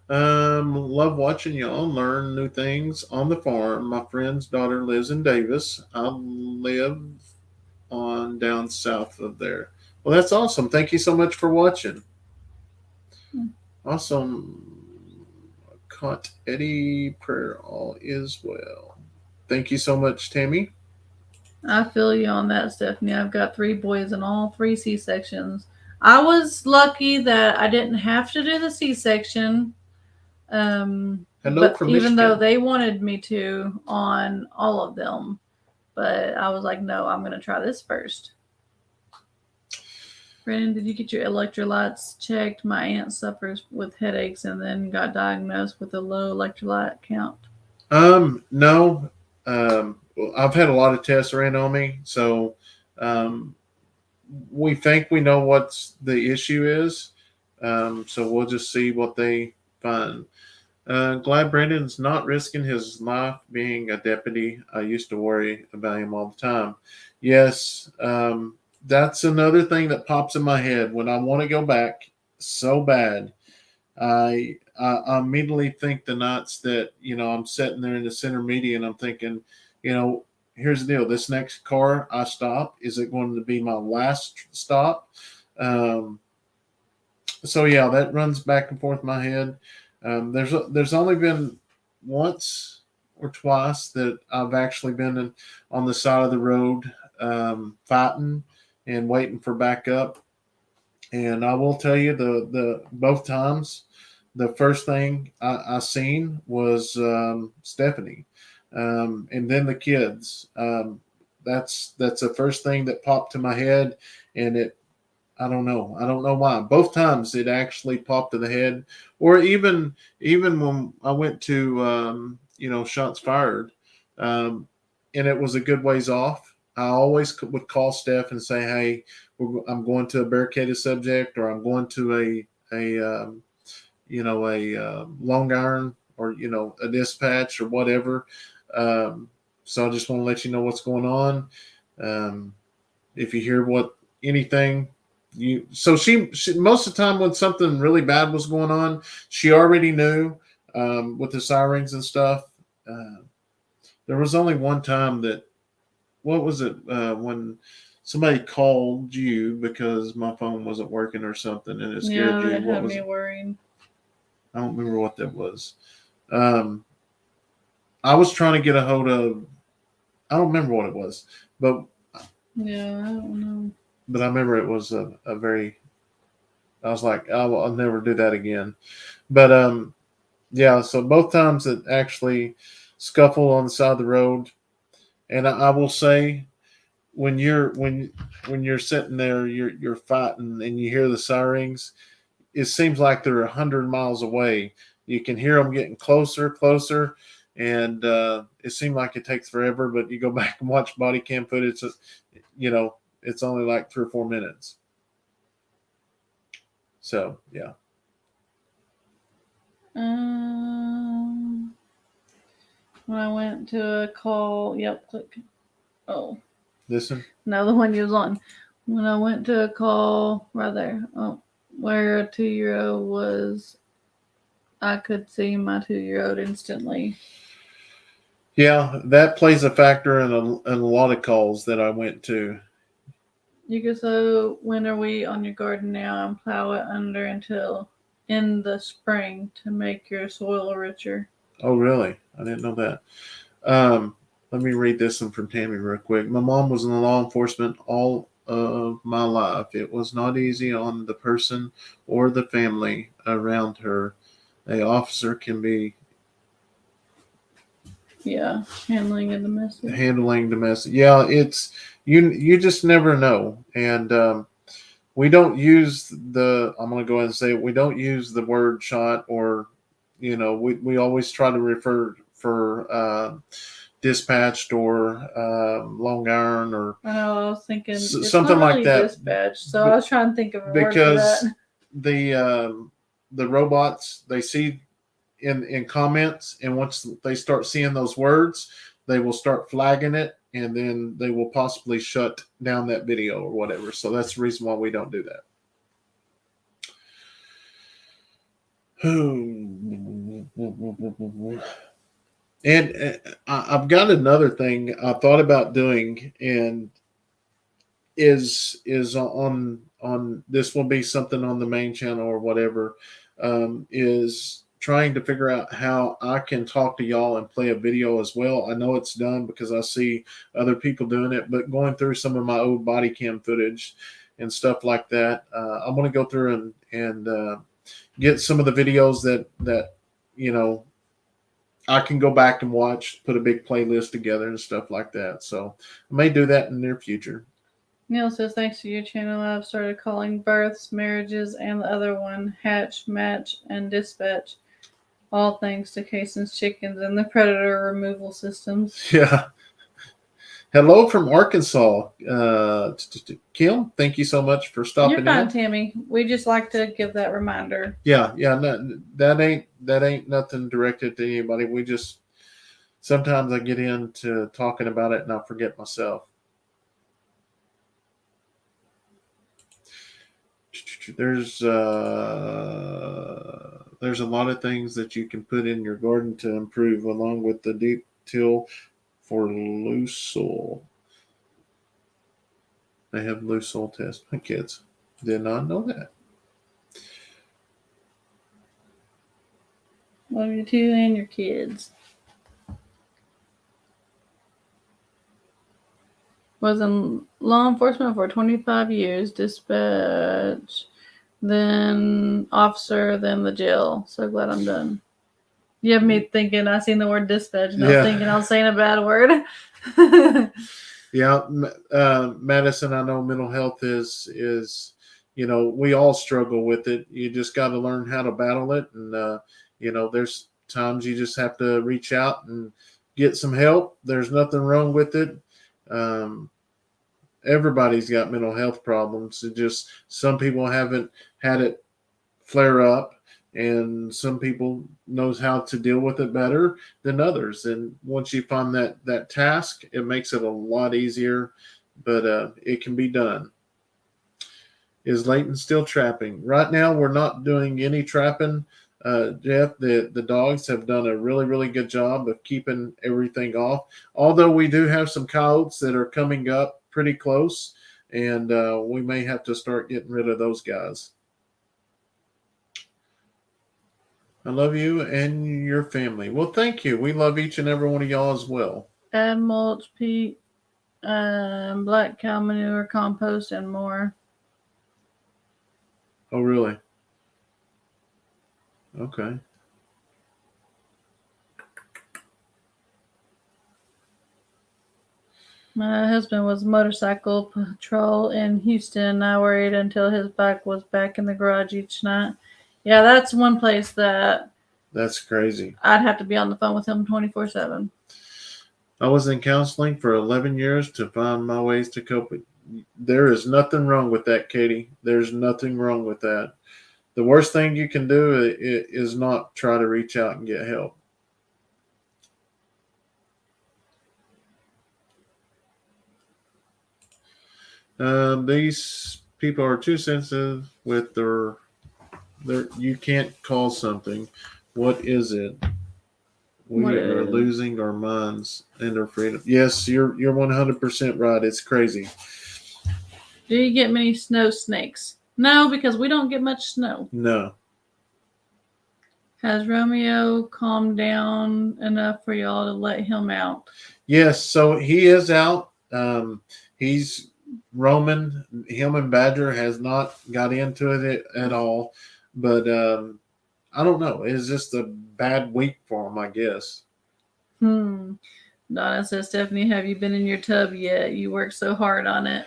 Love watching y'all learn new things on the farm. My friend's daughter lives in Davis. I live on down south of there. Well, that's awesome. Thank you so much for watching. Awesome. Caught Eddy. Prayer all is well. Thank you so much, Tammy. I feel you on that, Stephanie. I've got 3 boys and all 3 C-sections. I was lucky that I didn't have to do the C-section. But even though they wanted me to on all of them, but I was like, no, I'm going to try this first. Brandon, did you get your electrolytes checked? My aunt suffers with headaches and then got diagnosed with a low electrolyte count. No. I've had a lot of tests ran on me, so we think we know what the issue is. So we'll just see what they find. Glad Brandon's not risking his life being a deputy. I used to worry about him all the time. Yes, that's another thing that pops in my head when I want to go back so bad. I immediately think the nights that I'm sitting there in the center media and I'm thinking, here's the deal: this next car I stop, is it going to be my last stop? So yeah, that runs back and forth in my head. There's only been once or twice that I've actually been on the side of the road fighting and waiting for backup. And I will tell you, the both times, the first thing I seen was Stephanie, and then the kids. That's the first thing that popped to my head, and I don't know why. Both times it actually popped to the head, or even when I went to shots fired, and it was a good ways off. I always would call Steph and say, "Hey, I'm going to a barricaded subject, or I'm going to a long iron, or a dispatch or whatever." So I just want to let you know what's going on. If you hear anything. She most of the time when something really bad was going on, she already knew with the sirens and stuff. There was only one time that, what was it, when somebody called you because my phone wasn't working or something, and it scared you. Yeah, it had me worried. I don't remember what that was. I was trying to get a hold of, I don't remember what it was, but yeah, I don't know. But I remember it was a very, I was like, I'll never do that again. But yeah, so both times it actually scuffled on the side of the road. And I will say, when you're sitting there, you're fighting and you hear the sirens, it seems like they're 100 miles away. You can hear them getting closer, and it seemed like it takes forever. But you go back and watch body cam footage, it's only like 3 or 4 minutes. So yeah. When I went to a call, click. Oh, this one? No, the one you was on. When I went to a call, right there. Oh, where a 2-year-old was, I could see my 2-year-old instantly. Yeah, that plays a factor in a lot of calls that I went to. You can sow when we on your garden now and plow it under until in the spring to make your soil richer. Oh, really? I didn't know that. Let me read this one from Tammy real quick. My mom was in law enforcement all of my life. It was not easy on the person or the family around her. An officer can be handling domestic. Yeah, it's you just never know. And we don't use I'm going to go ahead and say it, we don't use the word shot, or we always try to refer for dispatched or long iron, or I know, I was thinking something like that. Dispatched, so I was trying to think of a word for that. The robots, they see in comments, and once they start seeing those words, they will start flagging it, and then they will possibly shut down that video or whatever. So that's the reason why we don't do that. And I've got another thing I thought about doing, and is on this will be something on the main channel or whatever. Is trying to figure out how I can talk to y'all and play a video as well. I know it's done because I see other people doing it, but going through some of my old body cam footage and stuff like that, I want to go through and get some of the videos that you know I can go back and watch, put a big playlist together and stuff like that. So I may do that in the near future. Neil says, thanks to your channel, I've started calling births, marriages, and the other one, hatch, match, and dispatch. All thanks to Kayson's chickens and the predator removal systems. Yeah. Hello from Arkansas. Kim, thank you so much for stopping in. You're fine, Tammy. We just like to give that reminder. Yeah. No, that ain't nothing directed to anybody. We just sometimes I get into talking about it and I forget myself. There's a lot of things that you can put in your garden to improve, along with the deep till for loose soil. They have loose soil tests. My kids did not know that. Love you too and your kids. Was in law enforcement for 25 years, dispatch, then officer, then the jail. So glad I'm done. You have me thinking, I seen the word dispatch, and I was thinking I was saying a bad word. Yeah, Madison, I know mental health is we all struggle with it. You just got to learn how to battle it. And, there's times you just have to reach out and get some help. There's nothing wrong with it. Everybody's got mental health problems. It just, some people haven't had it flare up, and some people knows how to deal with it better than others. And once you find that task, it makes it a lot easier, but it can be done. Is Leighton still trapping? Right now, we're not doing any trapping. Jeff, the dogs have done a really, really good job of keeping everything off. Although we do have some coyotes that are coming up pretty close, and we may have to start getting rid of those guys. I love you and your family. Well, thank you. We love each and every one of y'all as well. Add mulch, peat, black cow manure, compost, and more. Oh, really? Okay. My husband was motorcycle patrol in Houston. I worried until his bike was back in the garage each night. Yeah, that's one place that's crazy. I'd have to be on the phone with him 24/7. I was in counseling for 11 years to find my ways to cope with. There is nothing wrong with that, Katie. There's nothing wrong with that. The worst thing you can do is not try to reach out and get help. These people are too sensitive with their you can't call something. What is it? We are losing our minds and our freedom. Yes, you're 100% right. It's crazy. Do you get many snow snakes? No, because we don't get much snow. No. Has Romeo calmed down enough for y'all to let him out? Yes, so he is out. He's roaming. Him and Badger has not got into it at all. But I don't know. It's just a bad week for him, I guess. Donna says, Stephanie, have you been in your tub yet? You worked so hard on it.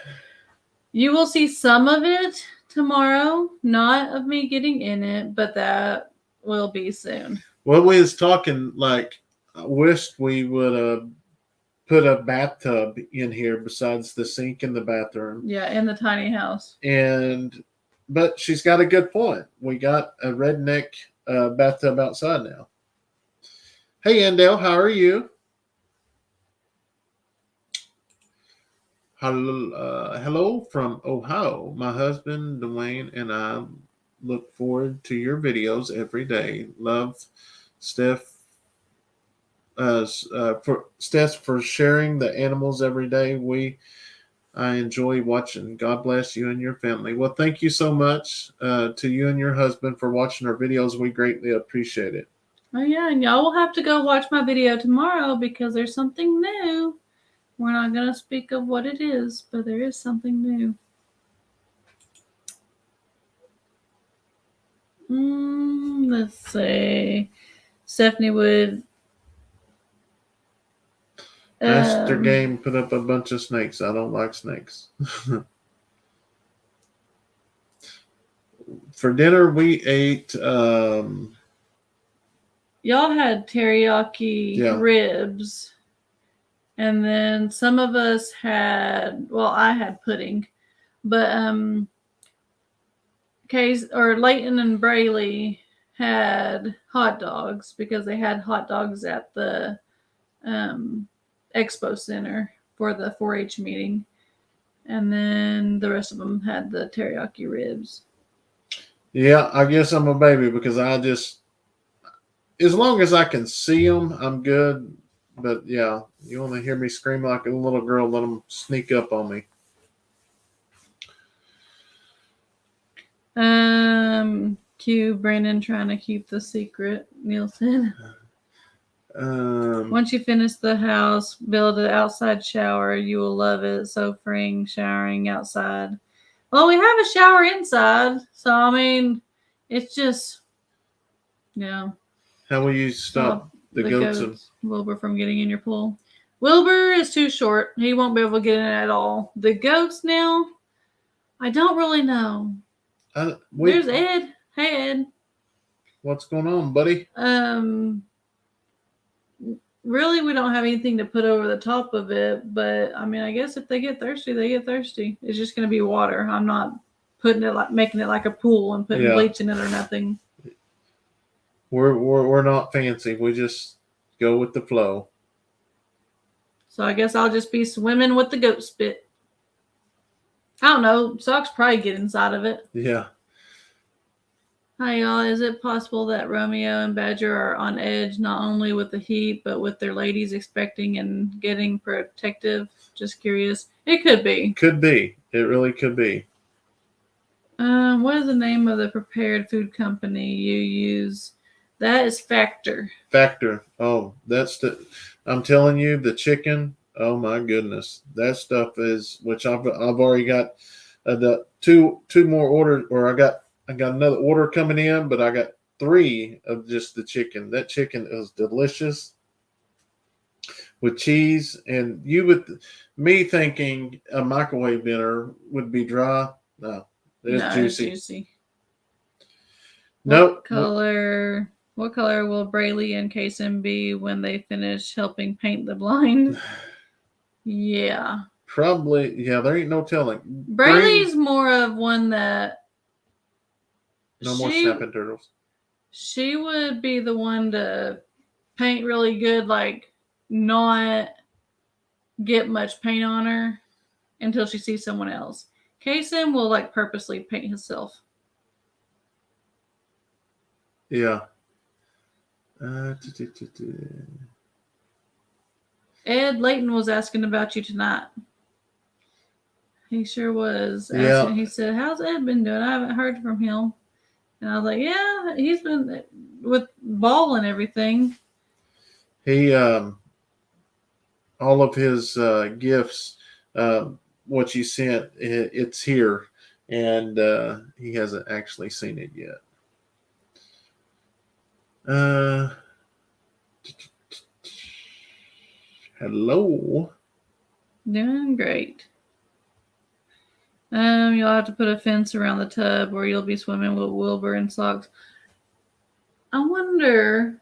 You will see some of it tomorrow. Not of me getting in it, but that will be soon. Well, we was talking, like, I wished we would have put a bathtub in here besides the sink in the bathroom. Yeah, in the tiny house. But she's got a good point. We got a redneck bathtub outside now. Hey, Andel, how are you? Hello from Ohio. My husband, Dwayne, and I look forward to your videos every day. Love Steph. For Steph for sharing the animals every day. I enjoy watching. God bless you and your family. Well, thank you so much to you and your husband for watching our videos. We greatly appreciate it. Oh yeah, and y'all will have to go watch my video tomorrow because there's something new. We're not going to speak of what it is, but there is something new. Let's see. Stephanie would. Master Game put up a bunch of snakes. I don't like snakes. For dinner, we ate. Y'all had teriyaki ribs. And then some of us had, well, I had pudding. But Leighton and Braylee had hot dogs because they had hot dogs at the expo center for the 4-H meeting. And then the rest of them had the teriyaki ribs. Yeah, I guess I'm a baby because as long as I can see them, I'm good. But yeah, you want to hear me scream like a little girl, let them sneak up on me. Cue Brandon trying to keep the secret, Nielsen. Once you finish the house, build an outside shower. You will love it. So freeing, showering outside. Well, we have a shower inside. So, I mean, it's just, yeah. How will you stop the goats Wilbur from getting in your pool? Wilbur is too short. He won't be able to get in at all. The goats now, I don't really know. There's Ed. Hey, Ed. What's going on, buddy? Really, we don't have anything to put over the top of it. But, I mean, I guess if they get thirsty, they get thirsty. It's just going to be water. I'm not making it like a pool and putting bleach in it or nothing. We're not fancy. We just go with the flow. So I guess I'll just be swimming with the goat spit. I don't know. Socks probably get inside of it. Yeah. Hi, y'all. Is it possible that Romeo and Badger are on edge, not only with the heat, but with their ladies expecting and getting protective? Just curious. It could be. Could be. It really could be. What is the name of the prepared food company you use? That is Factor. Factor. Oh, I'm telling you, the chicken. Oh my goodness, that stuff is. Which I've already got the two more orders, or I got another order coming in, but I got 3 of just the chicken. That chicken is delicious with cheese, and me thinking a microwave dinner would be dry. No, it's juicy. Nope. What color will Braylee and Kayson be when they finish helping paint the blind? Yeah. Probably. Yeah, there ain't no telling. Braylee's more of one that. No more snapping turtles. She would be the one to paint really good, like not get much paint on her until she sees someone else. Kayson will like purposely paint himself. Yeah. Ed, Leighton was asking about you tonight. He sure was. Yeah. He said, "How's Ed been doing? I haven't heard from him." And I was like, "Yeah, he's been with ball and everything." He, all of his gifts, what you sent, it's here, and he hasn't actually seen it yet. Hello. Doing great. You'll have to put a fence around the tub or you'll be swimming with Wilbur and socks. I wonder.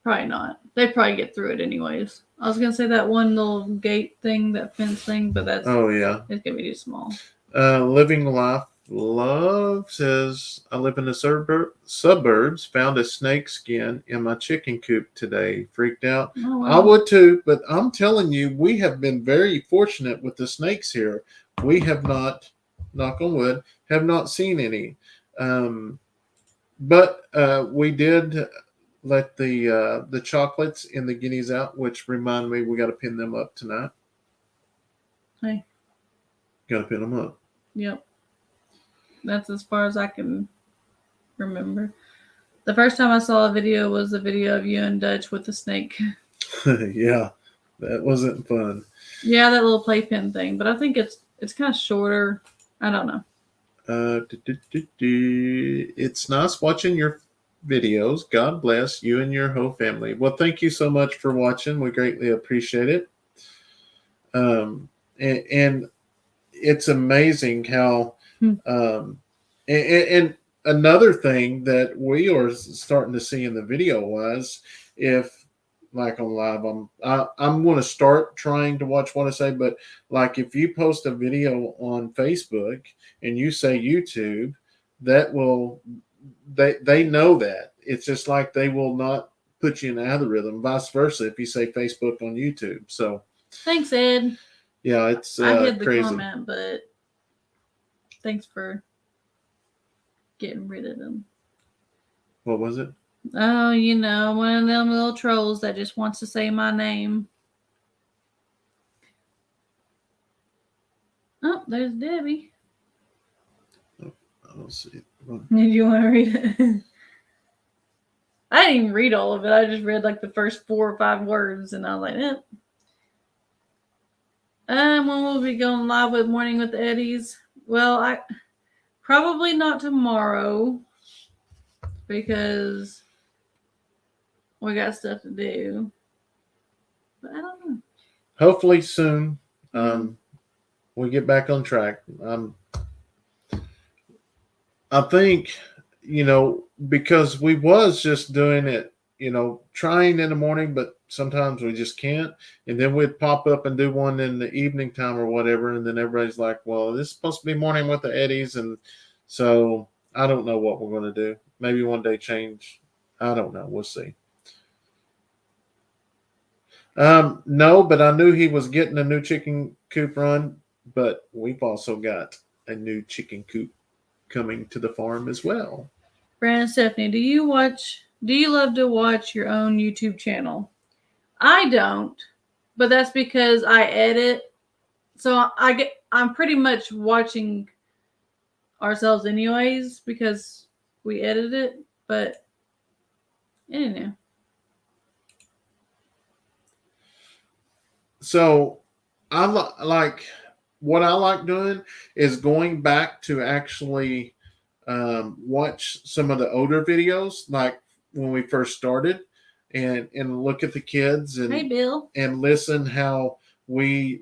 Probably not. They probably get through it anyways. I was gonna say that one little gate thing, that fence thing, but that's it's gonna be too small. Living Life Love says, I live in the suburbs, found a snake skin in my chicken coop today. Freaked out. Oh, wow. I would too, but I'm telling you, we have been very fortunate with the snakes here. We have not, knock on wood, have not seen any. But we did let the chocolates and the guineas out, which remind me we got to pin them up tonight. Hey. Got to pin them up. Yep. That's as far as I can remember. The first time I saw a video was the video of you and Dutch with the snake. Yeah, that wasn't fun. Yeah, that little playpen thing, but I think it's kind of shorter. I don't know. It's nice watching your videos. God bless you and your whole family. Well, thank you so much for watching. We greatly appreciate it. And it's amazing how and another thing that we are starting to see in the video was, if like on live, I'm going to start trying to watch what I say, but like if you post a video on Facebook and you say YouTube, that will they know that. It's just like they will not put you in the algorithm. Vice versa if you say Facebook on YouTube. So thanks, Ed. Yeah, it's I hid the crazy. comment, but thanks for getting rid of them. What was it? Oh, one of them little trolls that just wants to say my name. Oh, there's Debbie. Oh, I don't see it. Did you want to read it? I didn't even read all of it. I just read like the first 4 or 5 words, and I was like, eh. When will we be going live with Morning with the Eddies? Well, I probably not tomorrow because we got stuff to do. But I don't know. Hopefully soon we get back on track. I think, because we was just doing it, trying in the morning, but sometimes we just can't. And then we'd pop up and do one in the evening time or whatever. And then everybody's like, well, this is supposed to be Morning with the Eddies. And so I don't know what we're going to do. Maybe one day change. I don't know. We'll see. No, but I knew he was getting a new chicken coop run, but we've also got a new chicken coop coming to the farm as well. Brandon, Stephanie, do you love to watch your own YouTube channel? I don't, but that's because I edit. So I'm pretty much watching ourselves anyways because we edit it, but anyway. So I like what I like doing is going back to actually watch some of the older videos, like when we first started, and look at the kids and hey, Bill, and listen how we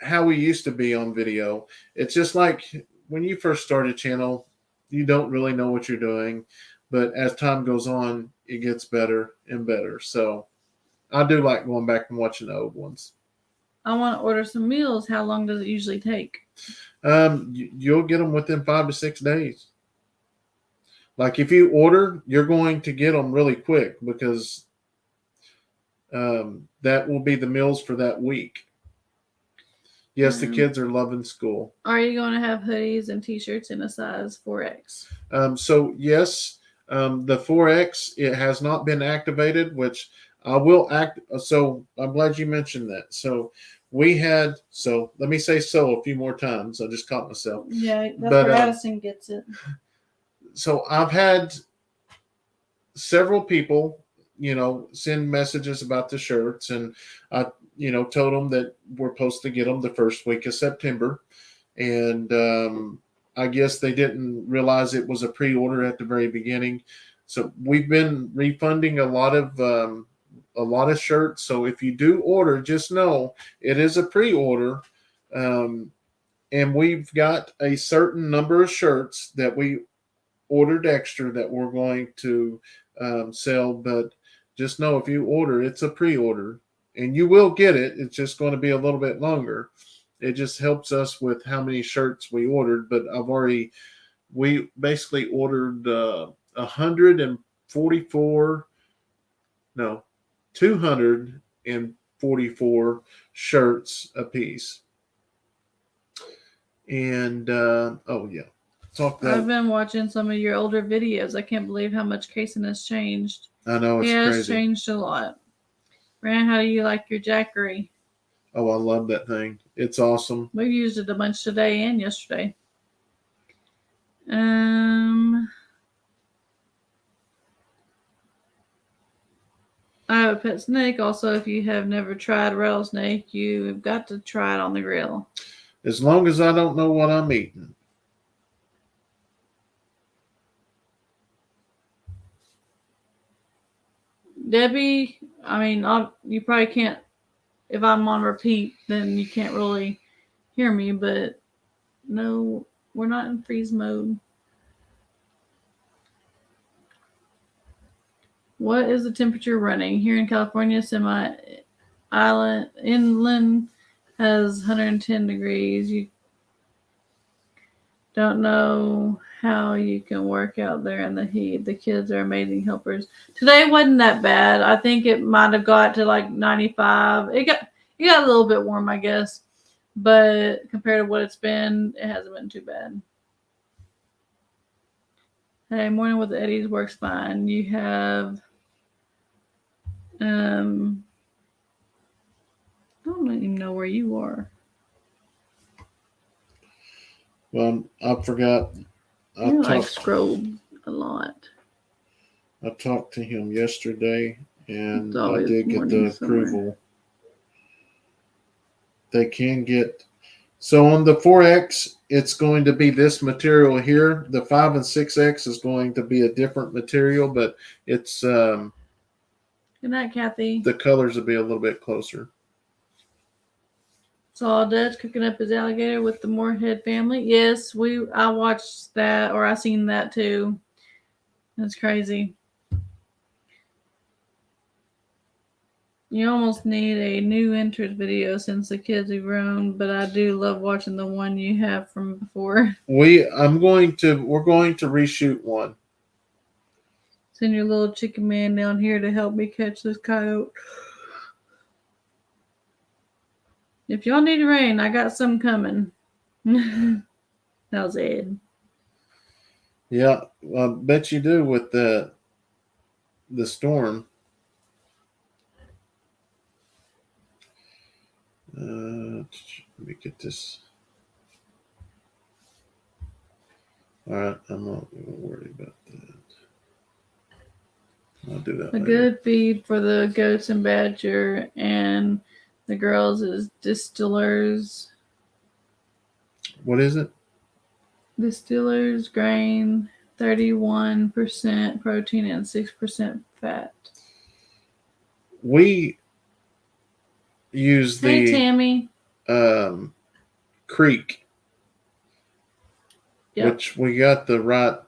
used to be on video. It's just like when you first start a channel, you don't really know what you're doing, but as time goes on, it gets better and better. So I do like going back and watching the old ones. I want to order some meals. How long does it usually take? You'll get them within 5 to 6 days. Like if you order, you're going to get them really quick because that will be the meals for that week. Yes, the kids are loving school. Are you going to have hoodies and t-shirts in a size 4X? So yes, the 4X, it has not been activated, which I will act. So I'm glad you mentioned that. So let me say a few more times. I just caught myself. Yeah, that's where Addison gets it. So I've had several people, send messages about the shirts, and I, told them that we're supposed to get them the first week of September. And I guess they didn't realize it was a pre-order at the very beginning. So we've been refunding a lot of shirts. So if you do order, just know it is a pre-order. And we've got a certain number of shirts that we ordered extra that we're going to sell. But just know if you order, it's a pre-order and you will get it. It's just going to be a little bit longer. It just helps us with how many shirts we ordered. But we basically ordered 244 shirts a piece. And talk that. I've been watching some of your older videos. I can't believe how much Kayson has changed. I know, it's crazy. Has changed a lot. Rand, how do you like your Jackery? Oh, I love that thing. It's awesome. We used it a bunch today and yesterday. I have a pet snake. Also, if you have never tried rattlesnake, you've got to try it on the grill. As long as I don't know what I'm eating. Debbie, I mean, you probably can't, if I'm on repeat, then you can't really hear me, but no, we're not in freeze mode. What is the temperature running? Here in California, semi-island, inland has 110 degrees. You don't know how you can work out there in the heat. The kids are amazing helpers. Today wasn't that bad. I think it might have got to like 95. It got a little bit warm, I guess. But compared to what it's been, it hasn't been too bad. Hey, morning with the Eddies works fine. You have I don't even know where you are. Well, I forgot. I scrolled a lot. I talked to him yesterday, and I did get the approval. They can get. So on the 4X, it's going to be this material here. The 5 and 6X is going to be a different material, but it's Good night, Kathy. The colors will be a little bit closer. Saw Dutch cooking up his alligator with the Moorhead family. Yes, I watched that, or I seen that too. That's crazy. You almost need a new interest video since the kids have grown, but I do love watching the one you have from before. We're going to reshoot one. Send your little chicken man down here to help me catch this coyote. If y'all need rain, I got some coming. That was Ed. Yeah, I bet you do with the storm. Let me get this. All right, I'm not even worried about that. I'll do that. A good feed for the goats and badger and the girls is distillers. What is it? Distillers grain, 31% protein and 6% fat. We use the Tammy. Creek, Yep. which we got the right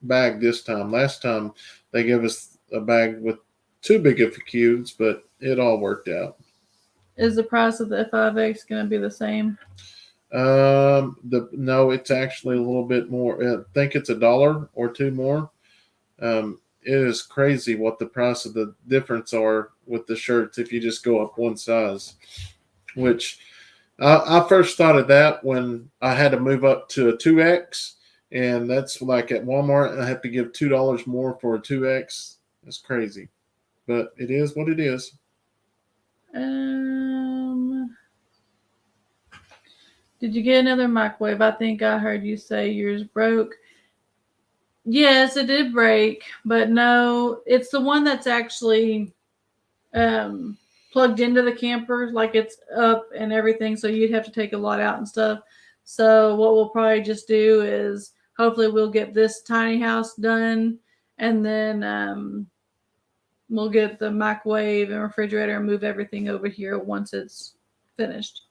bag this time. Last time they gave us a bag with too big of cubes, but it all worked out. Is the price of the F5X going to be the same? No, it's actually a little bit more. I think it's $1 or $2 more. It is crazy what the price of the difference are with the shirts if you just go up one size. Which I first thought of that when I had to move up to a 2X, and that's like at Walmart I have to give $2 more for a 2X. That's crazy, but it is what it is. Did you get another microwave? I think I heard you say yours broke. Yes, it did break, but no, it's the one that's actually plugged into the camper, like it's up and everything, so you'd have to take a lot out and stuff. So what we'll probably just do is hopefully we'll get this tiny house done, and then we'll get the microwave and refrigerator and move everything over here once it's finished.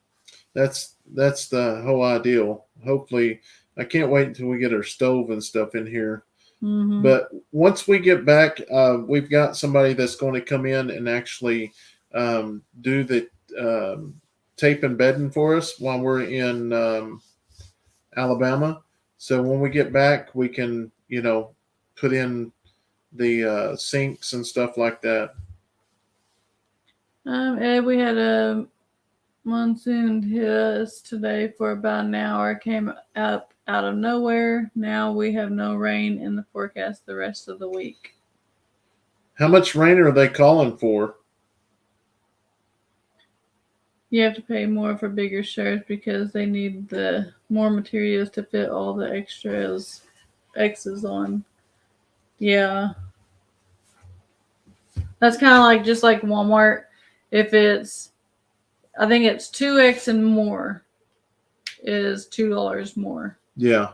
That's the whole ideal. Hopefully, I can't wait until we get our stove and stuff in here. Mm-hmm. But once we get back, we've got somebody that's going to come in and actually do the tape and bedding for us while we're in Alabama. So when we get back, we can, put in the sinks and stuff like that. Ed, we had a Monsoon hit us today for about an hour. Came up out of nowhere. Now we have no rain in the forecast the rest of the week. How much rain are they calling for? You have to pay more for bigger shirts because they need the more materials to fit all the X's on. Yeah. That's kind of like just like Walmart. If it's, I think it's 2X and more is $2 more. Yeah.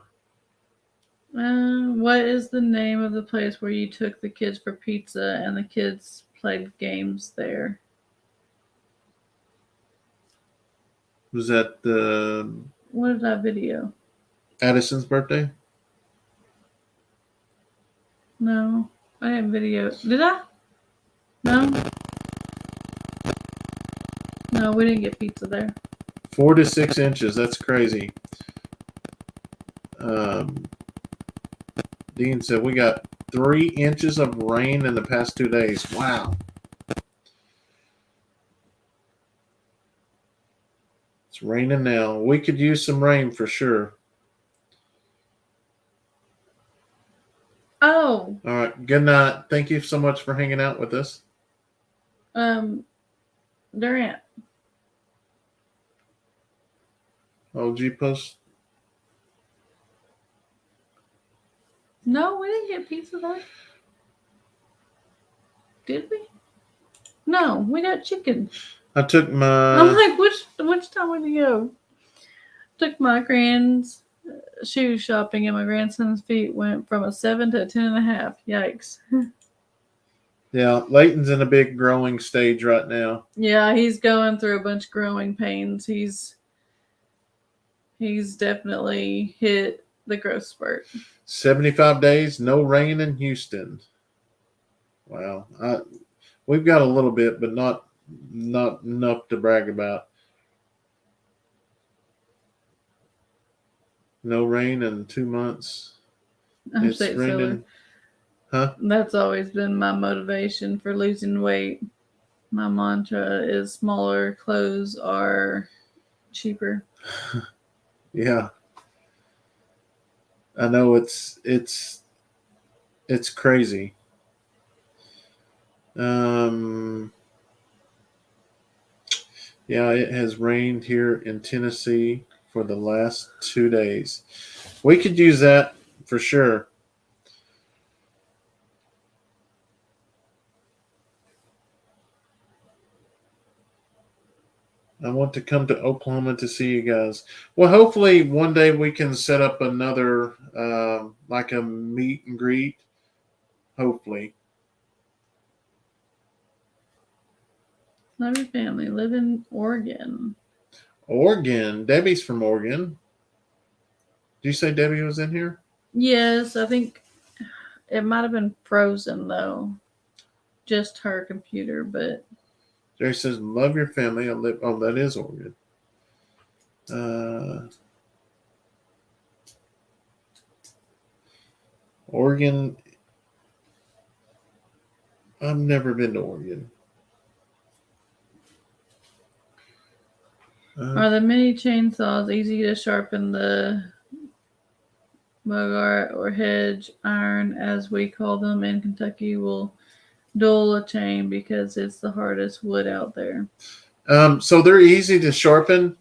What is the name of the place where you took the kids for pizza and the kids played games there? Was that the What is that video? Addison's birthday? No, I didn't video. Did I? No. No, we didn't get pizza there. 4 to 6 inches. That's crazy. Dean said we got 3 inches of rain in the past 2 days. Wow. It's raining now. We could use some rain for sure. Oh. All right. Good night. Thank you so much for hanging out with us. Durant. OG post. No, we didn't get pizza there. Did we? No, we got chicken. I took my. I'm like, which time did you go? Took my grand's shoe shopping, and my grandson's feet went from a 7 to a 10.5. Yikes. Yeah, Leighton's in a big growing stage right now. Yeah, he's going through a bunch of growing pains. He's definitely hit the growth spurt. 75 days, no rain in Houston. Wow. We've got a little bit, but not enough to brag about. No rain in 2 months. It's raining. Huh? That's always been my motivation for losing weight. My mantra is smaller clothes are cheaper. Yeah. I know it's crazy. Yeah, it has rained here in Tennessee for the last 2 days. We could use that for sure. I want to come to Oklahoma to see you guys. Well, hopefully one day we can set up another, like a meet and greet. Hopefully. Love your family. Live in Oregon. Oregon. Debbie's from Oregon. Did you say Debbie was in here? Yes, I think it might have been frozen though. Just her computer, but Jerry says, love your family. I live. Oh, that is Oregon. Oregon. I've never been to Oregon. Are the mini chainsaws easy to sharpen? The bogart or hedge iron, as we call them in Kentucky, will dull a chain because it's the hardest wood out there. So they're easy to sharpen.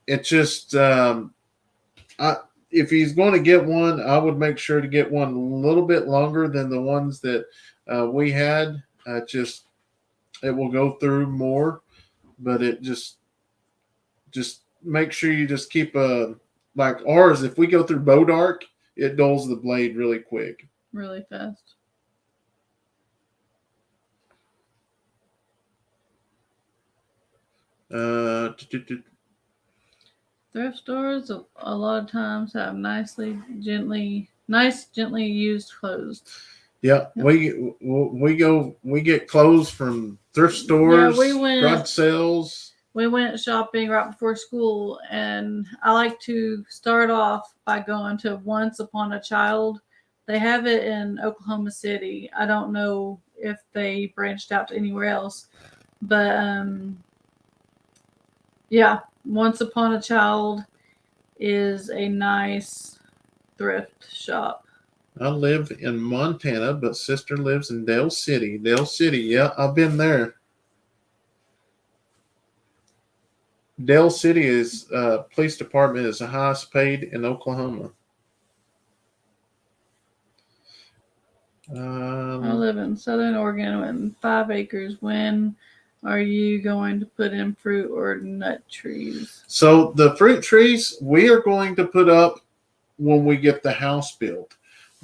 It's just, if he's going to get one, I would make sure to get one a little bit longer than the ones that we had. It will go through more, but it just make sure you just keep like ours. If we go through Bodark, it dulls the blade really quick, really fast. Thrift stores a lot of times have nice, gently used clothes. Yeah, yep. We get clothes from thrift stores, garage sales. We went shopping right before school, and I like to start off by going to Once Upon a Child. They have it in Oklahoma City. I don't know if they branched out to anywhere else, but Yeah, Once Upon a Child is a nice thrift shop. I live in Montana, but sister lives in Dale City. Dale City, yeah, I've been there. Dale City is police department is the highest paid in Oklahoma. I live in Southern Oregon with 5 acres. When are you going to put in fruit or nut trees? So the fruit trees we are going to put up when we get the house built.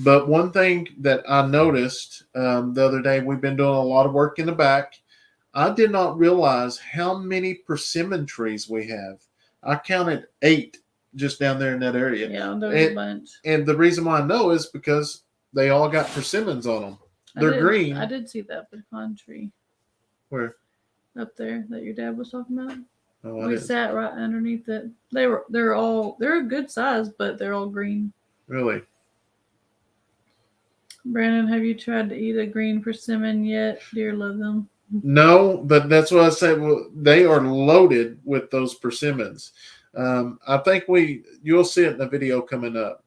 But one thing that I noticed the other day, we've been doing a lot of work in the back. I did not realize how many persimmon trees we have. I counted 8 just down there in that area. Yeah, there's a bunch. And the reason why I know is because they all got persimmons on them. They're green. I did see that pecan tree. Where? Up there that your dad was talking about. Oh, we sat right underneath it. They're a good size, but they're all green. Really? Brandon, have you tried to eat a green persimmon yet? Dear, love them. No, but that's what I said. Well, they are loaded with those persimmons. I think you'll see it in the video coming up.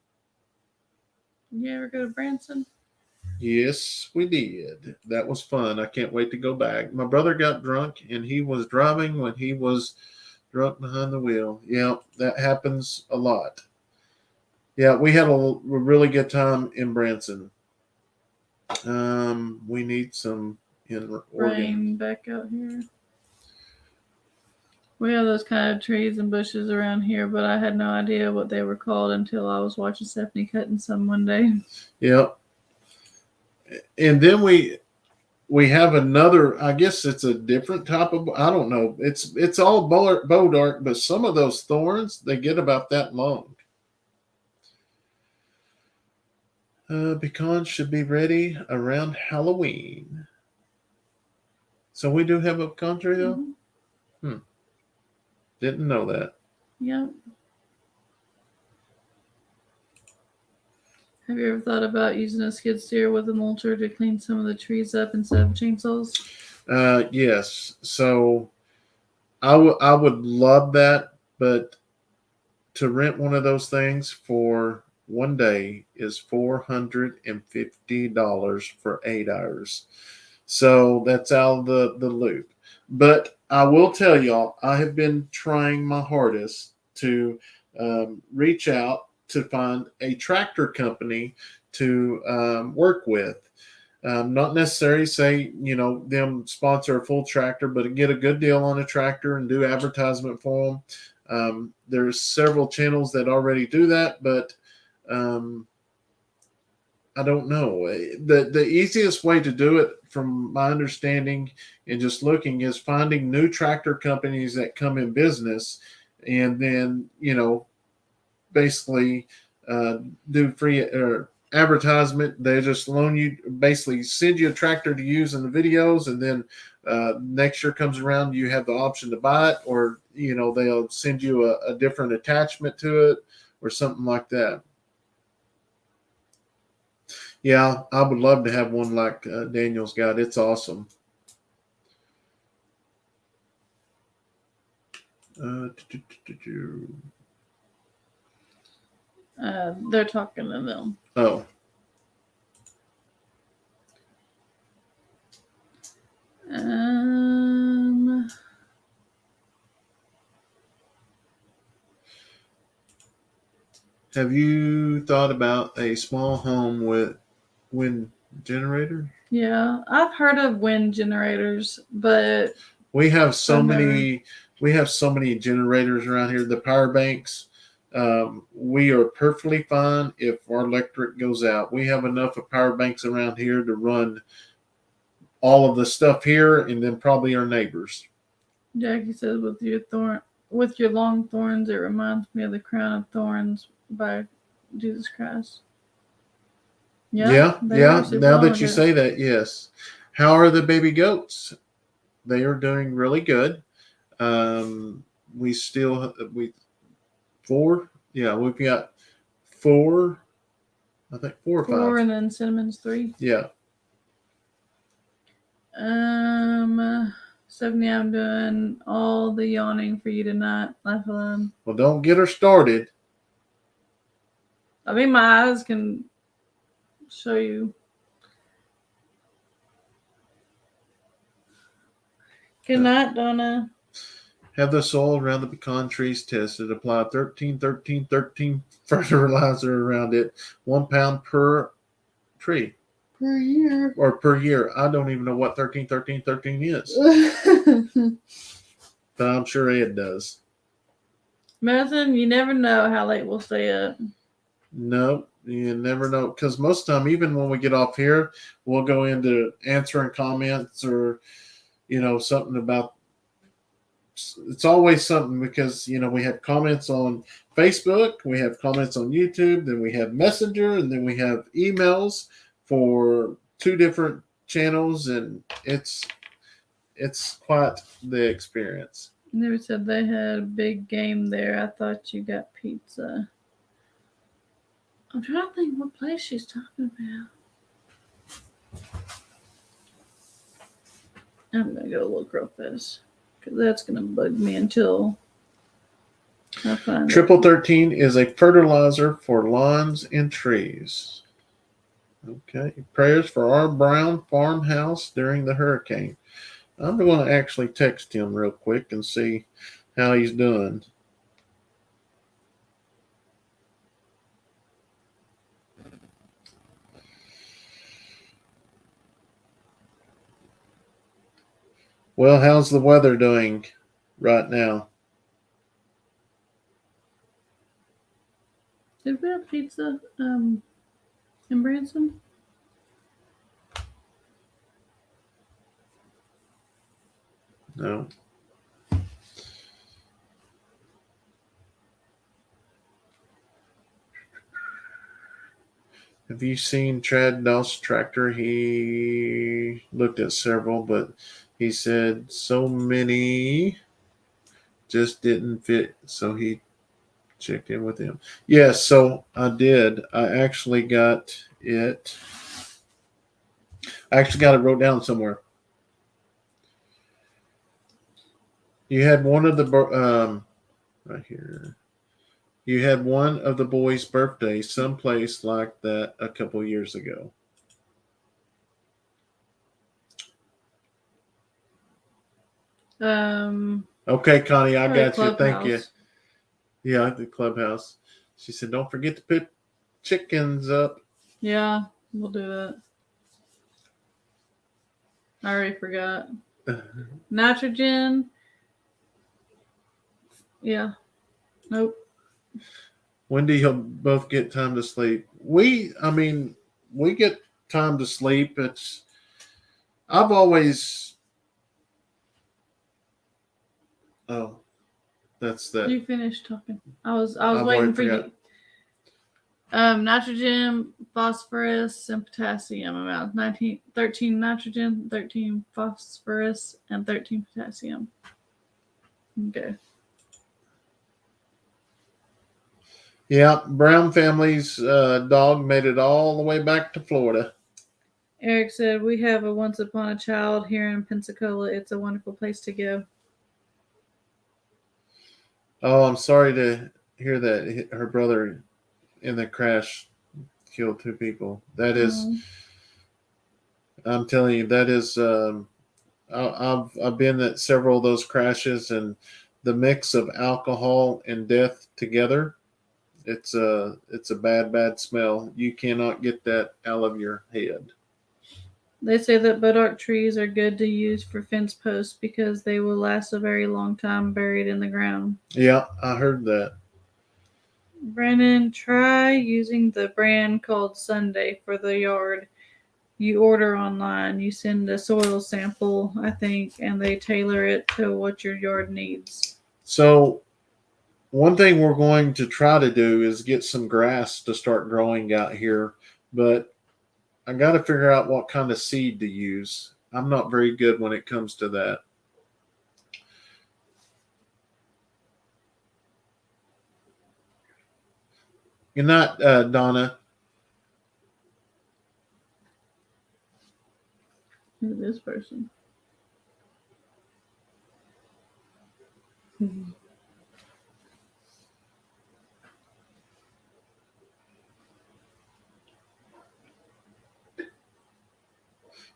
You ever go to Branson? Yes, we did. That was fun. I can't wait to go back. My brother got drunk and he was driving when he was drunk behind the wheel. Yeah, that happens a lot. Yeah, we had a really good time in Branson. We need some in Oregon. Rain back out here. We have those kind of trees and bushes around here, but I had no idea what they were called until I was watching Stephanie cutting some one day. Yep. And then we have another, I guess it's a different type of, I don't know. It's all bodark, but some of those thorns, they get about that long. Pecans should be ready around Halloween. So we do have a pecan tree though? Mm-hmm. Didn't know that. Yep. Have you ever thought about using a skid steer with a mulcher to clean some of the trees up instead of chainsaws? Yes. So I would love that, but to rent one of those things for one day is $450 for 8 hours. So that's out of the loop. But I will tell y'all, I have been trying my hardest to reach out to find a tractor company to work with. Not necessarily say, them sponsor a full tractor, but get a good deal on a tractor and do advertisement for them. There's several channels that already do that, but I don't know. The easiest way to do it, from my understanding and just looking, is finding new tractor companies that come in business, and then basically do free advertisement. They just loan you, basically send you a tractor to use in the videos, and then next year comes around, you have the option to buy it, or they'll send you a different attachment to it or something like that. Yeah, I would love to have one like Daniel's got. It's awesome. They're talking to them. Oh. Have you thought about a small home with wind generator? Yeah, I've heard of wind generators, but we have so many generators around here. The power banks, we are perfectly fine if our electric goes out. We have enough of power banks around here to run all of the stuff here, and then probably our neighbors. Jackie says, with your long thorns, it reminds me of the crown of thorns by Jesus Christ. Yeah. Now that you say that, yes. How are the baby goats? They are doing really good. We've got 4. Yeah, we've got 4. I think 4 or 5. 4, and then Cinnamon's 3. Yeah. Stephanie, I'm doing all the yawning for you tonight. Laugh alone. Well, don't get her started. I mean, my eyes can show you. Good night, Donna. Have the soil around the pecan trees tested. Apply 13 fertilizer around it. 1 pound per tree. Per year. Or per year. I don't even know what 13 is. But I'm sure Ed does. Madison, you never know how late we'll stay up. No, you never know. Because most of the time, even when we get off here, we'll go into answering comments or, something about. It's always something because, we have comments on Facebook, we have comments on YouTube, then we have Messenger, and then we have emails for 2 different channels, and it's quite the experience. Never said they had a big game there. I thought you got pizza. I'm trying to think what place she's talking about. I'm going to go look real fast because that's going to bug me until I find Triple 13 is a fertilizer for lawns and trees. Okay. Prayers for our brown farmhouse during the hurricane. I'm going to actually text him real quick and see how he's doing. Well, how's the weather doing right now? Did we have pizza in Branson? No. Have you seen Trad Doss Tractor? He looked at several, but he said so many just didn't fit, so he checked in with him. Yes, so I did. I actually got it. I actually got it wrote down somewhere. You had one of the right here. You had one of the boys' birthdays someplace like that a couple years ago. Okay, Connie, I got you. Thank you. Yeah, the clubhouse. She said, don't forget to put chickens up. Yeah, we'll do it. I already forgot. Nitrogen. Yeah. Nope. When do you both get time to sleep? We get time to sleep. I've always. Oh, that's that. You finished talking. I was waiting for you. Nitrogen, phosphorus, and potassium amounts. 13 nitrogen, 13 phosphorus, and 13 potassium. Okay. Yeah, Brown family's dog made it all the way back to Florida. Eric said, we have a Once Upon a Child here in Pensacola. It's a wonderful place to go. Oh, I'm sorry to hear that her brother in the crash killed 2 people. That is, I'm telling you, that is, I've been at several of those crashes, and the mix of alcohol and death together, it's a bad smell. You cannot get that out of your head. They say that burdock trees are good to use for fence posts because they will last a very long time buried in the ground. Yeah, I heard that. Brandon, try using the brand called Sunday for the yard. You order online. You send a soil sample, I think, and they tailor it to what your yard needs. So one thing we're going to try to do is get some grass to start growing out here, but I got to figure out what kind of seed to use. I'm not very good when it comes to that. Good night, Donna. Who's this person?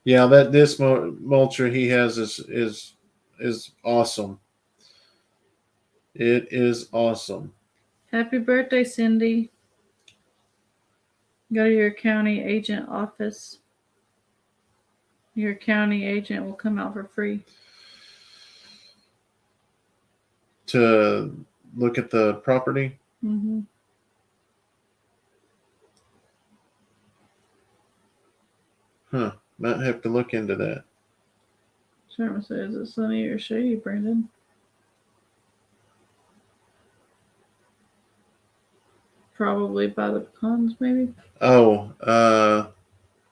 Yeah, this mulcher he has is awesome. It is awesome. Happy birthday, Cindy. Go to your county agent office. Your county agent will come out for free. To look at the property? Mm-hmm. Huh. Might have to look into that. Sherman says, is it sunny or shady, Brandon? Probably by the pecans, maybe. Oh,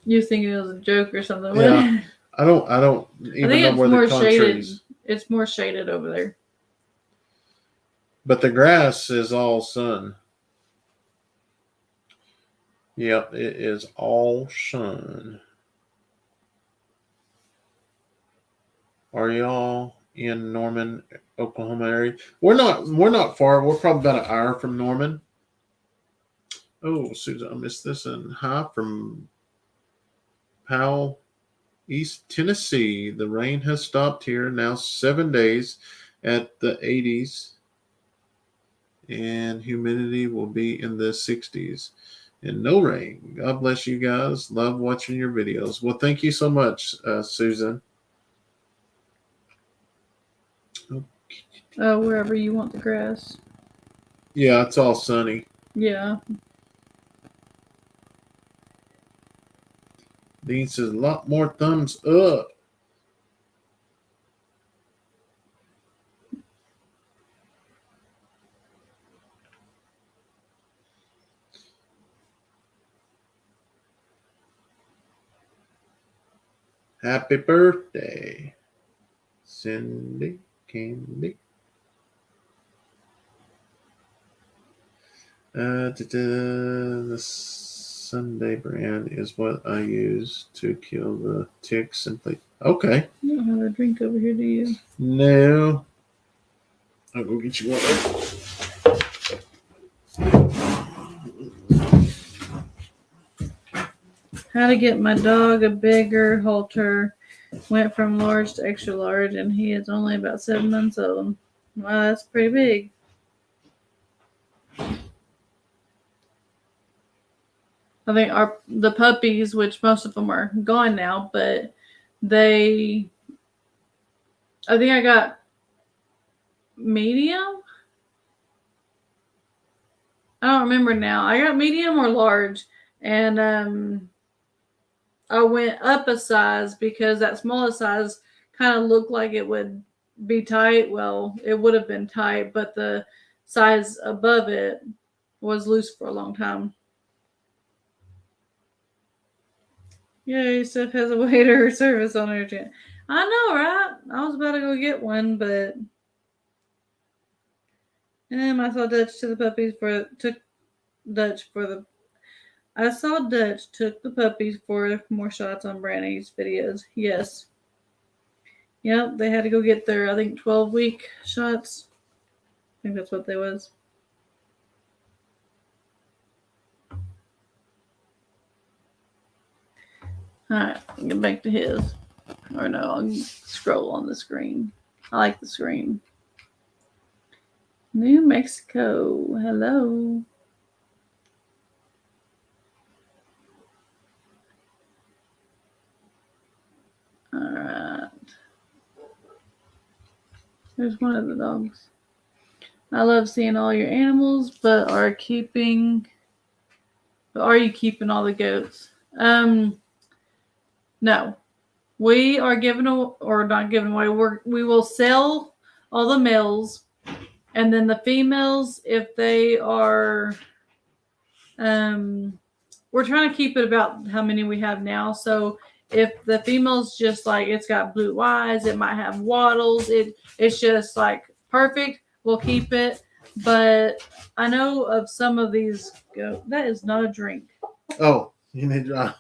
you think it was a joke or something? Yeah, I don't even know where the countries. It's more shaded over there. But the grass is all sun. Yep, it is all sun. Are y'all in Norman, Oklahoma area? We're not far. We're probably about an hour from Norman. Oh, Susan, I missed this. And hi from Powell, East Tennessee. The rain has stopped here now 7 days at the 80s. And humidity will be in the 60s. And no rain. God bless you guys. Love watching your videos. Well, thank you so much, Susan. Wherever you want the grass. Yeah, it's all sunny. Yeah. Dean says a lot more thumbs up. Happy birthday, Cindy Candy. The Sunday brand is what I use to kill the ticks simply. Okay. You don't have a drink over here, do you? No. I'll go get you one. How to get my dog a bigger halter. Went from large to extra large, and he is only about 7 months old. Wow, that's pretty big. I think the puppies, which most of them are gone now, but I think I got medium. I don't remember now. I got medium or large, and I went up a size because that smallest size kind of looked like it would be tight. Well, it would have been tight, but the size above it was loose for a long time. Yay, Steph has a waiter service on her channel. I know, right? I was about to go get one, but I saw Dutch to the puppies I saw Dutch took the puppies for more shots on Brandy's videos. Yes. Yep, they had to go get their, I think, 12-week shots. I think that's what they was. Alright, get back to his. Or no, I'll scroll on the screen. I like the screen. New Mexico. Hello. Alright. There's one of the dogs. I love seeing all your animals, but are you keeping all the goats? No. We are not giving away. We will sell all the males, and then the females, if they are, we're trying to keep it about how many we have now. So if the female's just like it's got blue eyes, it might have wattles. It's just like perfect. We'll keep it. But I know of some of these goats. That is not a drink. Oh, you need to.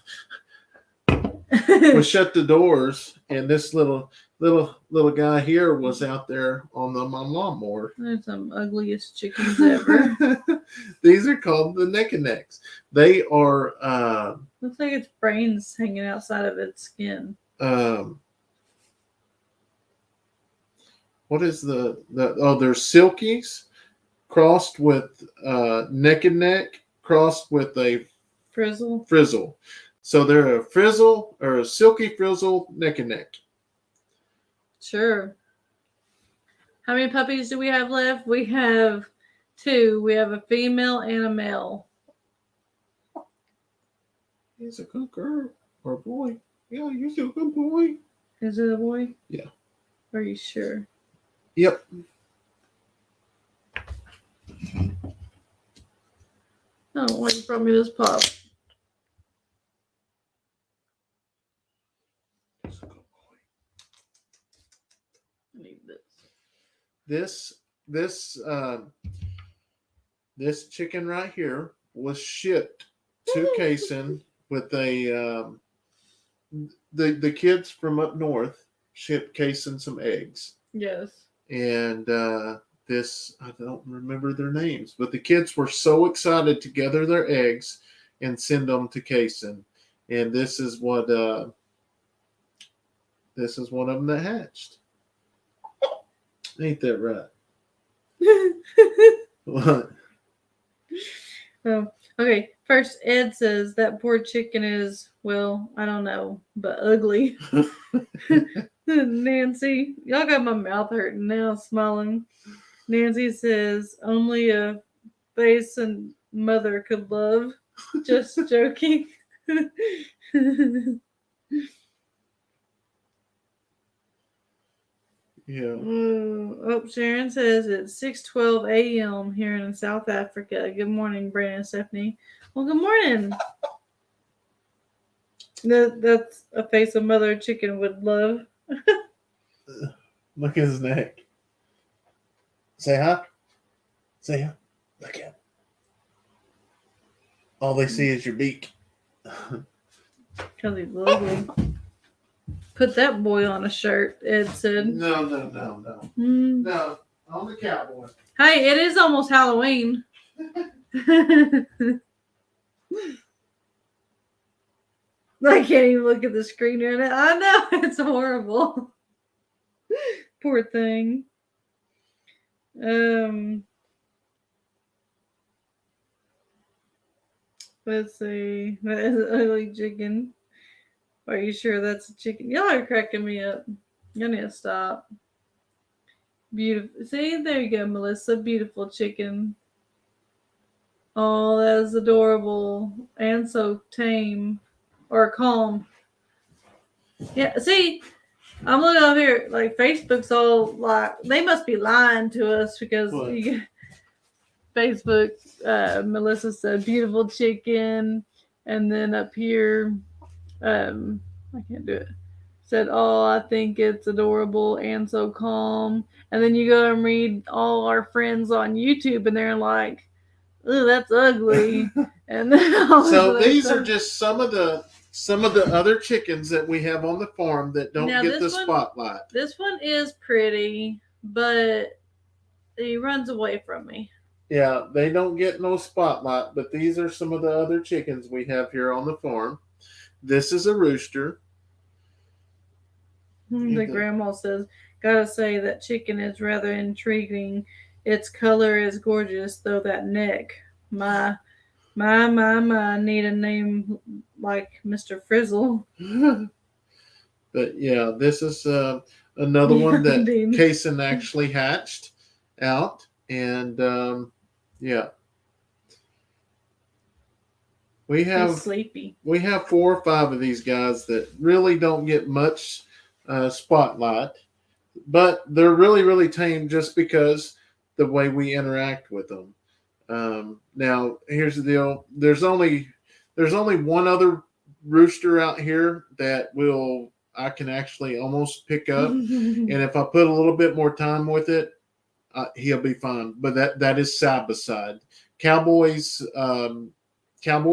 we shut the doors, and this little guy here was out there on the lawnmower. They're some ugliest chickens ever. These are called the neck and necks. They are looks like its brains hanging outside of its skin. What is the they're silkies crossed with neck and neck crossed with a frizzle. So they're a frizzle or a silky frizzle neck and neck. Sure. How many puppies do we have left? We have 2. We have a female and a male. He's a good girl or boy. Yeah, he's a good boy. Is it a boy? Yeah. Are you sure? Yep. Oh, why you brought me this pop? I need this. This chicken right here was shipped to Kayson with a the kids from up north shipped Kayson some eggs. Yes. And this, I don't remember their names, but the kids were so excited to gather their eggs and send them to Kayson. And this is one of them that hatched. Ain't that right? What? Oh, okay. First, Ed says that poor chicken is, well, I don't know, but ugly. Nancy, y'all got my mouth hurting now, smiling. Nancy says only a face and mother could love. Just joking. Yeah. Oh, Sharon says it's 6:12 a.m. here in South Africa. Good morning, Brandon and Stephanie. Well, good morning. That's a face a mother chicken would love. Look at his neck. Say hi. Say hi. Look at him. All they see is your beak. Because he's ugly. Put that boy on a shirt, Ed said. No. No, I'm the cowboy. Hey, it is almost Halloween. I can't even look at the screen right now. I know, it's horrible. Poor thing. Let's see. That is an ugly chicken. Are you sure that's a chicken? Y'all are cracking me up. Y'all need to stop. Beautiful. See, there you go, Melissa. Beautiful chicken. Oh, that is adorable. And so tame. Or calm. Yeah, see, I'm looking over here. Like, Facebook's all like, they must be lying to us because Facebook, Melissa said, beautiful chicken. And then up here, I can't do it. Said, oh, I think it's adorable and so calm. And then you go and read all our friends on YouTube, and they're like, "Ooh, that's ugly." And so these are just some of the other chickens that we have on the farm that don't get the spotlight. This one is pretty, but he runs away from me. Yeah, they don't get no spotlight, but these are some of the other chickens we have here on the farm. This is a rooster. The grandma says, gotta say that chicken is rather intriguing. Its color is gorgeous, though that neck. My, need a name like Mr. Frizzle. But yeah, this is another one that Kayson actually hatched out. And yeah. He's sleepy. We have 4 or 5 of these guys that really don't get much spotlight, but they're really, really tame just because the way we interact with them. Now, here's the deal. There's only one other rooster out here that I can actually almost pick up, and if I put a little bit more time with it, he'll be fine. But that is side by side. Cowboy's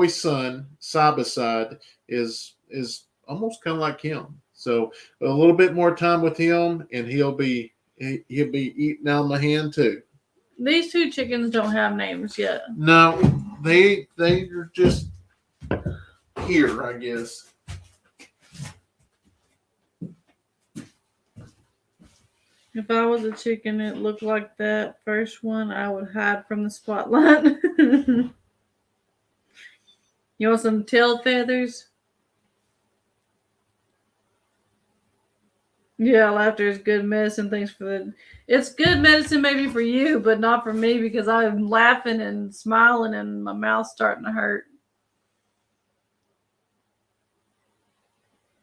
son, side by side, is almost kind of like him. So a little bit more time with him, and he'll be eating out of my hand too. These 2 chickens don't have names yet. No, they are just here, I guess. If I was a chicken, it looked like that first one, I would hide from the spotlight. You want some tail feathers? Yeah, laughter is good medicine. Thanks for the. It's good medicine maybe for you, but not for me because I'm laughing and smiling and my mouth's starting to hurt.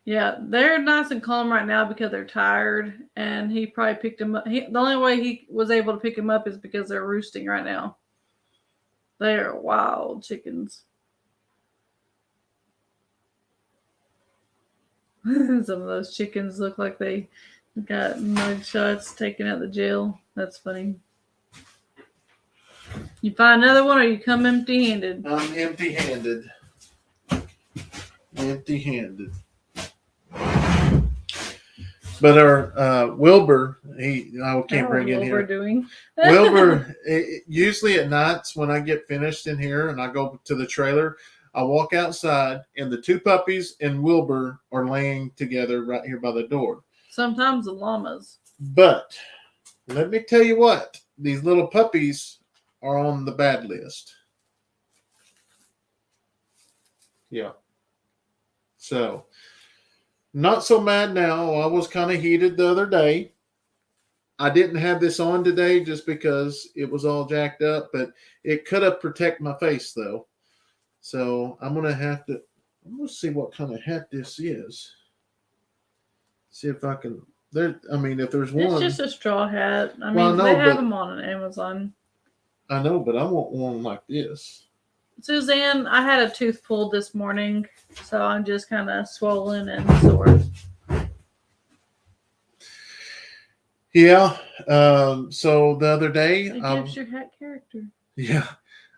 Yeah, they're nice and calm right now because they're tired, and he probably picked them up. The only way he was able to pick them up is because they're roosting right now. They are wild chickens. Some of those chickens look like they got mug shots taken out the jail. That's funny. You find another one or you come empty-handed? I'm empty-handed. Empty-handed. But our Wilbur, I can't bring in here. Doing? Wilbur, usually at nights when I get finished in here and I go to the trailer, I walk outside and the 2 puppies and Wilbur are laying together right here by the door. Sometimes the llamas. But let me tell you what, these little puppies are on the bad list. Yeah. So, not so mad now. I was kind of heated the other day. I didn't have this on today just because it was all jacked up, but it could have protected my face though. So I'm going to see what kind of hat this is. See if I can, if there's one. It's just a straw hat. I mean, they have them on Amazon. I know, but I want one like this. Suzanne, I had a tooth pulled this morning, so I'm just kind of swollen and sore. Yeah. So the other day, it gives your hat character. Yeah.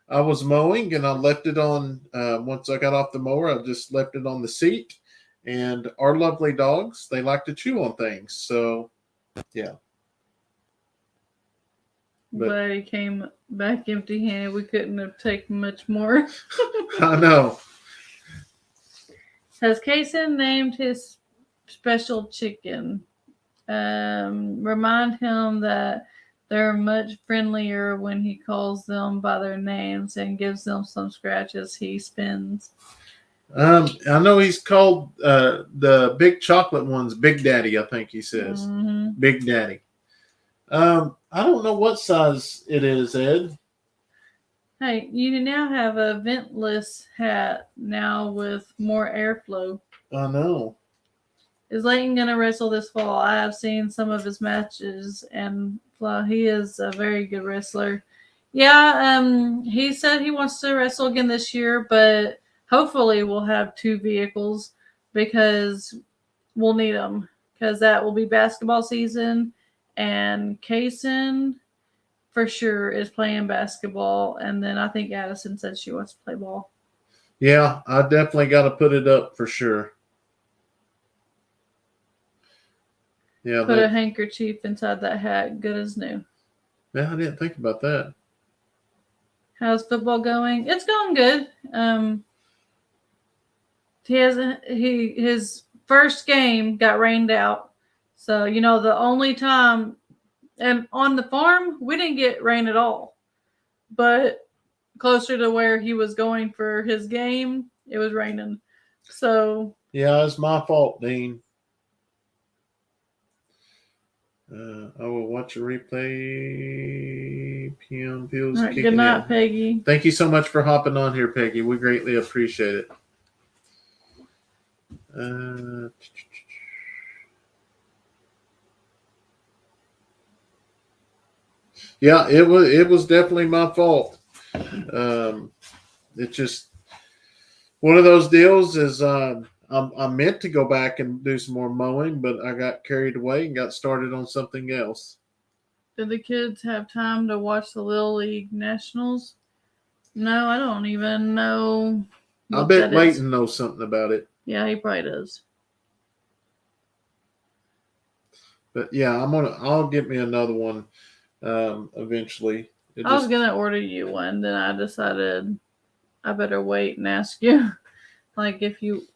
I was mowing and I left it on, once I got off the mower, I just left it on the seat. And our lovely dogs, they like to chew on things. So, yeah. But he came back empty-handed. We couldn't have taken much more. I know. Has Kayson named his special chicken? Remind him that they're much friendlier when he calls them by their names and gives them some scratches he spins. I know he's called the big chocolate ones Big Daddy, I think he says. Mm-hmm. Big Daddy. I don't know what size it is, Ed. Hey, you now have a ventless hat now with more airflow. I know. Is Leighton going to wrestle this fall? I have seen some of his matches, and he is a very good wrestler. Yeah, he said he wants to wrestle again this year, but hopefully we'll have 2 vehicles because we'll need them because that will be basketball season, and Kayson for sure is playing basketball, and then I think Addison said she wants to play ball. Yeah, I definitely got to put it up for sure. Yeah, put a handkerchief inside that hat, good as new. Yeah, I didn't think about that. How's football going? It's going good. His first game got rained out, so the only time, and on the farm we didn't get rain at all, but closer to where he was going for his game, it was raining. So yeah, it's my fault, Dean. I will watch a replay. PM Pills. All right, good night, Peggy. Thank you so much for hopping on here, Peggy. We greatly appreciate it. Yeah, it was definitely my fault. It's just one of those deals is I meant to go back and do some more mowing, but I got carried away and got started on something else. Did the kids have time to watch the Little League Nationals? No, I don't even know. I bet Leighton knows something about it. Yeah, he probably does. But yeah, I'll get me another one eventually. I was gonna order you one, then I decided I better wait and ask you, like,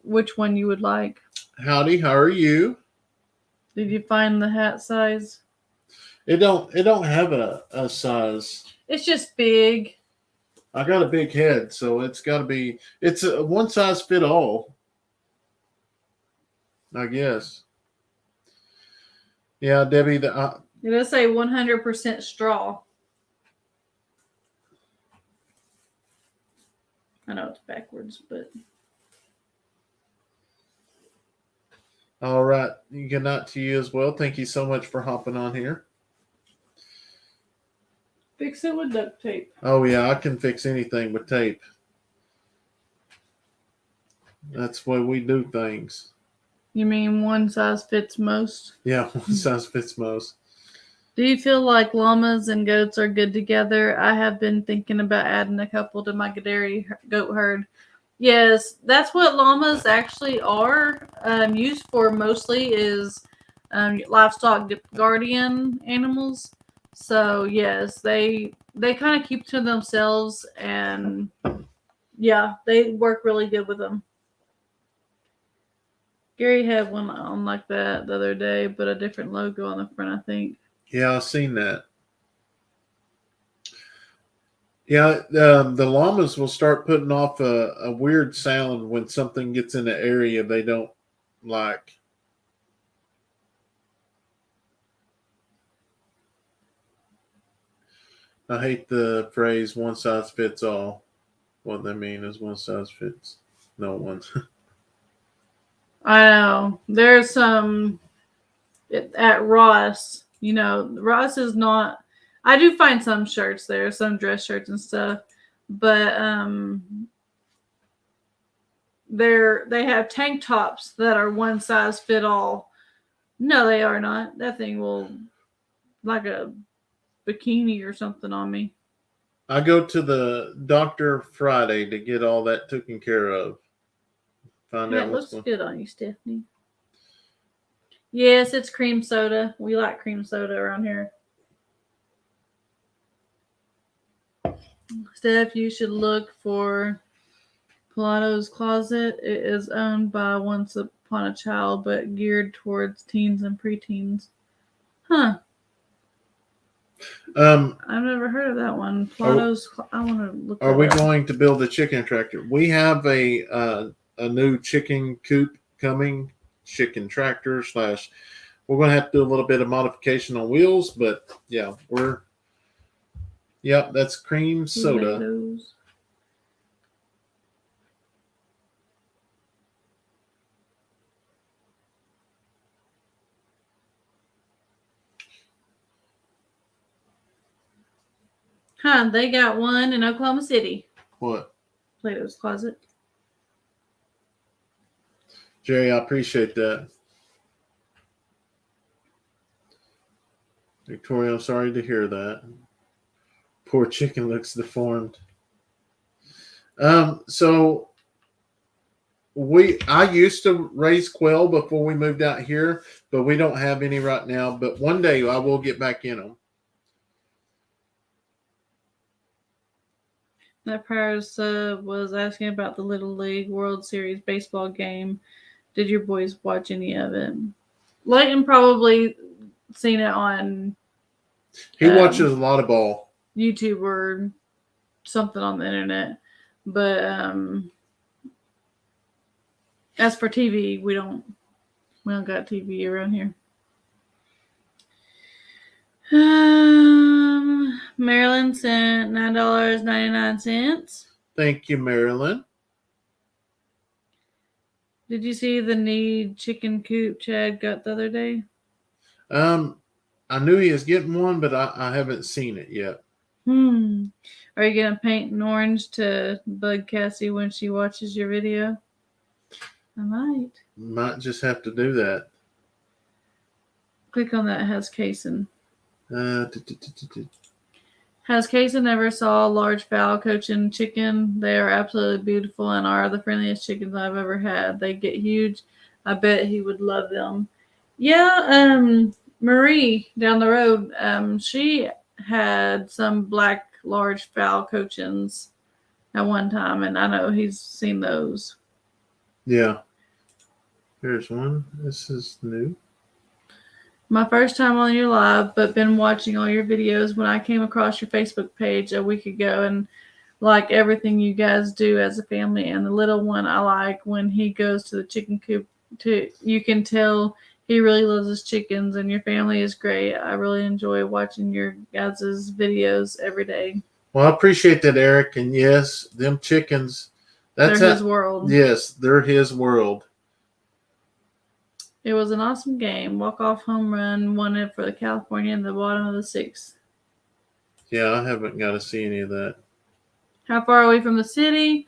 which one you would like. Howdy, how are you? Did you find the hat size? It don't have a size. It's just big. I got a big head, so it's a one size fit all. I guess. Yeah, Debbie. It does say 100% straw. I know it's backwards, but. All right. Good night to you as well. Thank you so much for hopping on here. Fix it with duct tape. Oh, yeah. I can fix anything with tape. That's the way we do things. You mean one size fits most? Yeah, one size fits most. Do you feel like llamas and goats are good together? I have been thinking about adding a couple to my dairy goat herd. Yes, that's what llamas actually are used for mostly is livestock guardian animals. So yes, they kind of keep to themselves, and yeah, they work really good with them. Gary had one on like that the other day, but a different logo on the front, I think. Yeah, I've seen that. Yeah, the llamas will start putting off a weird sound when something gets in the area they don't like. I hate the phrase "one size fits all." What they mean is one size fits no one. I know. There's some at Ross. You know, Ross is not. I do find some shirts there, some dress shirts and stuff, but they have tank tops that are one size fit all. No, they are not. That thing will like a bikini or something on me. I go to the doctor Friday to get all that taken care of. Find out what's looks good on you, Stephanie. Yes, it's cream soda. We like cream soda around here. Steph, you should look for Pilato's Closet. It is owned by Once Upon a Child, but geared towards teens and preteens. Huh. I've never heard of that one. Pilato's. I want to look. Are we going to build a chicken tractor? We have a new chicken coop coming. Chicken tractor / we're going to have to do a little bit of modification on wheels, but yeah, yep, that's cream soda. Tomatoes. Huh, they got one in Oklahoma City. What? Plato's Closet. Jerry, I appreciate that. Victoria, I'm sorry to hear that. Poor chicken looks deformed. So I used to raise quail before we moved out here, but we don't have any right now. But one day I will get back in them. That Paris was asking about the Little League World Series baseball game. Did your boys watch any of it? Leighton probably seen it on. He watches a lot of ball. YouTube or something on the internet, but as for TV, we don't got TV around here. Marilyn sent $9.99. Thank you, Marilyn. Did you see the need chicken coop Chad got the other day? I knew he was getting one, but I haven't seen it yet. Are you gonna paint an orange to bug Cassie when she watches your video? I might. Might just have to do that. Click on that. Has Kayson. Has Kayson ever saw a large fowl coaching chicken? They are absolutely beautiful and are the friendliest chickens I've ever had. They get huge. I bet he would love them. Yeah, Marie down the road, she had some black large fowl cochins at one time, and I know he's seen those. Yeah. Here's one. This is new. My first time on your live, but been watching all your videos. When I came across your Facebook page a week ago, and like everything you guys do as a family, and the little one I like when he goes to the chicken coop. You can tell he really loves his chickens, and your family is great. I really enjoy watching your guys' videos every day. Well, I appreciate that, Eric. And yes, them chickens. They're his world. Yes, they're his world. It was an awesome game. Walk-off home run, won it for the California in the bottom of the sixth. Yeah, I haven't got to see any of that. How far away from the city?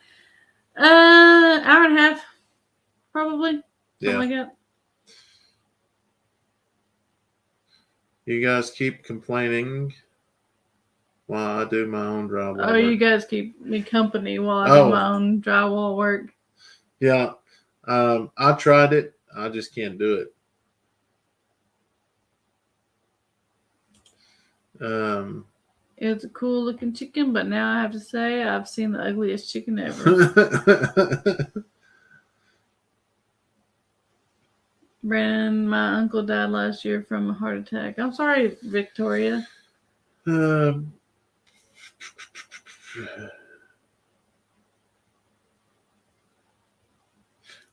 Hour and a half, probably. Something like that. You guys keep complaining while I do my own drywall work. Oh, you guys keep me company while I do my own drywall work. Yeah. I tried it. I just can't do it. It's a cool looking chicken, but now I have to say I've seen the ugliest chicken ever. Brandon, my uncle died last year from a heart attack. I'm sorry, Victoria.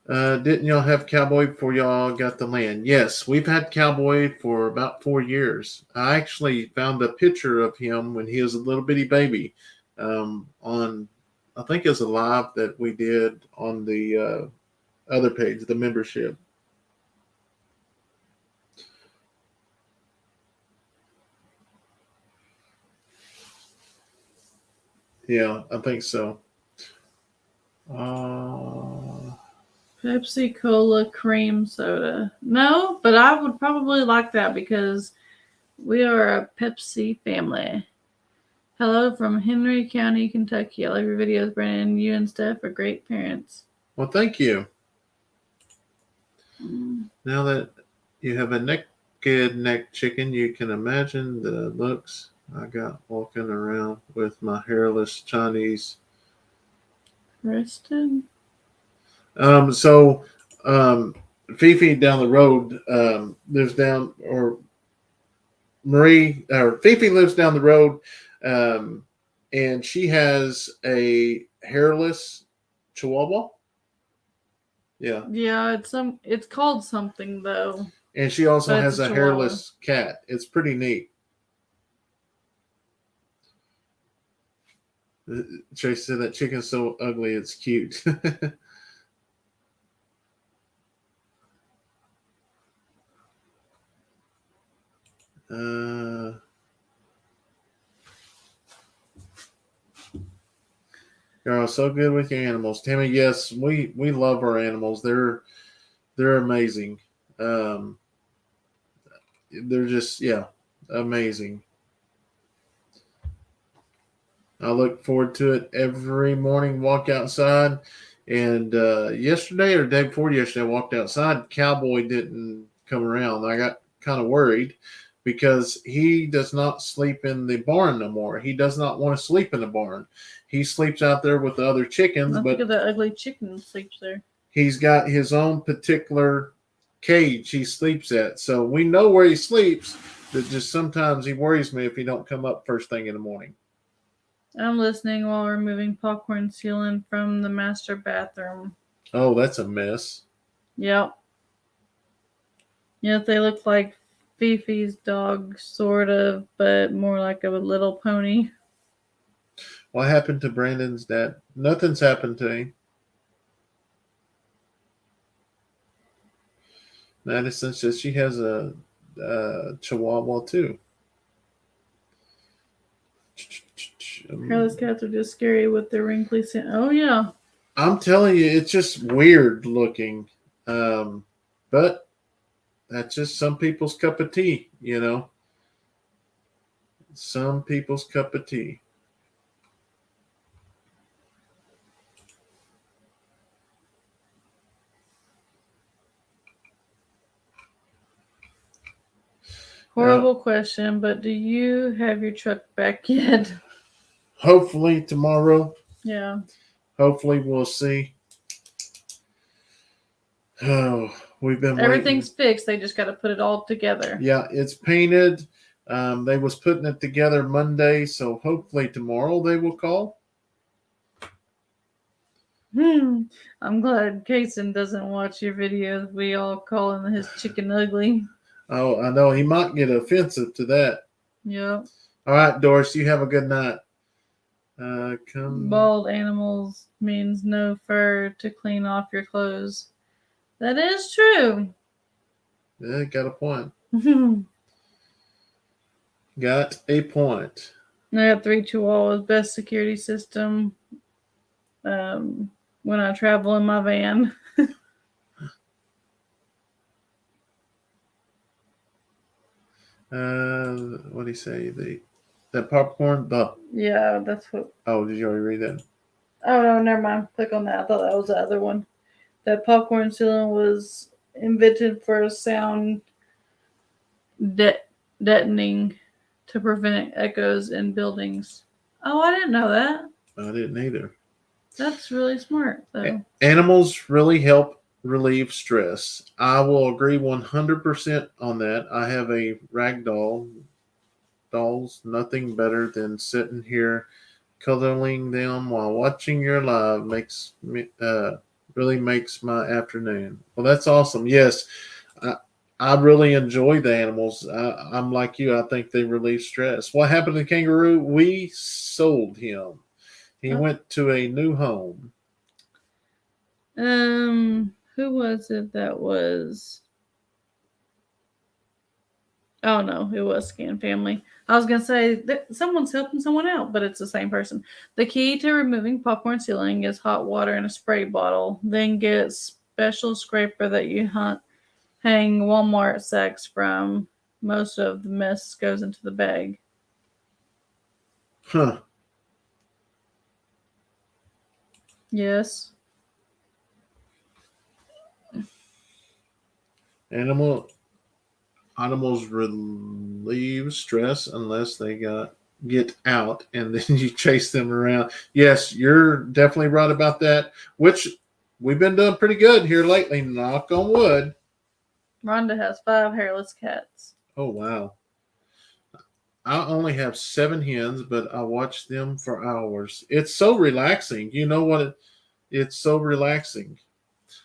Didn't y'all have Cowboy before y'all got the land? Yes, we've had Cowboy for about 4 years. I actually found a picture of him when he was a little bitty baby on, I think it was a live that we did on the other page, the membership. Yeah, I think so. Pepsi Cola cream soda. No, but I would probably like that because we are a Pepsi family. Hello from Henry County, Kentucky. I love your videos, Brandon. You and Steph are great parents. Well, thank you. Now that you have a naked neck chicken, you can imagine the looks I got walking around with my hairless Chinese. Rested? Fifi down the road lives down, or Marie, or Fifi lives down the road, and she has a hairless Chihuahua. Yeah. Yeah, it's called something though. And she also has a hairless cat. It's pretty neat. Tracy said that chicken's so ugly, it's cute. You're so good with your animals, Tammy. Yes, we love our animals. They're amazing. They're just amazing. I look forward to it every morning. Walk outside, and yesterday or the day before yesterday, I walked outside. Cowboy didn't come around. I got kind of worried because he does not sleep in the barn no more. He does not want to sleep in the barn. He sleeps out there with the other chickens. Look at the ugly chicken sleeps there. He's got his own particular cage he sleeps at. So we know where he sleeps, but just sometimes he worries me if he don't come up first thing in the morning. I'm listening while removing popcorn sealant from the master bathroom. Oh, that's a mess. Yep. Yes, they look like Fifi's dog, sort of, but more like a little pony. What happened to Brandon's dad? Nothing's happened to him. Addison says she has a Chihuahua too. Carlos cats are just scary with their wrinkly skin. Oh yeah. I'm telling you, it's just weird looking. But that's just some people's cup of tea, you know. Some people's cup of tea. Horrible question, but do you have your truck back yet? Hopefully tomorrow. Yeah. Hopefully we'll see. Oh, we've been Everything's waiting. fixed. They just got to put it all together. Yeah, it's painted. They was putting it together Monday, so hopefully tomorrow they will call. I'm glad Kayson doesn't watch your videos. We all calling his chicken ugly. Oh, I know he might get offensive to that. Yep. All right, Doris, you have a good night. Bald animals means no fur to clean off your clothes. That is true. Yeah, got a point. Got a point. I got 3 Chihuahuas, best security system when I travel in my van. What do you say? That popcorn? Yeah, that's what. Oh, did you already read that? Oh, no, never mind. Click on that. I thought that was the other one. That popcorn ceiling was invented for sound detonating to prevent echoes in buildings. Oh, I didn't know that. I didn't either. That's really smart, though. Animals really help relieve stress. I will agree 100% on that. I have a rag doll. Dolls, nothing better than sitting here cuddling them while watching your live makes me really makes my afternoon. Well, that's awesome. Yes, I really enjoy the animals. I'm like you. I think they relieve stress. What happened to the kangaroo? We sold him. He went to a new home. Who was it that was? Oh no, it was Scan Family. I was gonna say that someone's helping someone out, but it's the same person. The key to removing popcorn ceiling is hot water in a spray bottle. Then get special scraper that you hang Walmart sacks from. Most of the mess goes into the bag. Huh. Yes. Animals relieve stress unless they get out and then you chase them around. Yes, you're definitely right about that, which we've been doing pretty good here lately, knock on wood. Rhonda has 5 hairless cats. Oh, wow. I only have 7 hens, but I watch them for hours. It's so relaxing. You know what? It's so relaxing.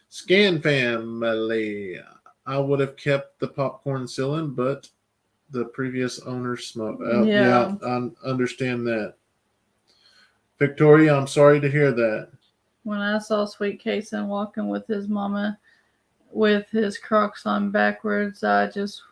Scan Family. I would have kept the popcorn ceiling, but the previous owner smoked. Yeah, I understand that. Victoria, I'm sorry to hear that. When I saw Sweet Kayson walking with his mama with his Crocs on backwards, I just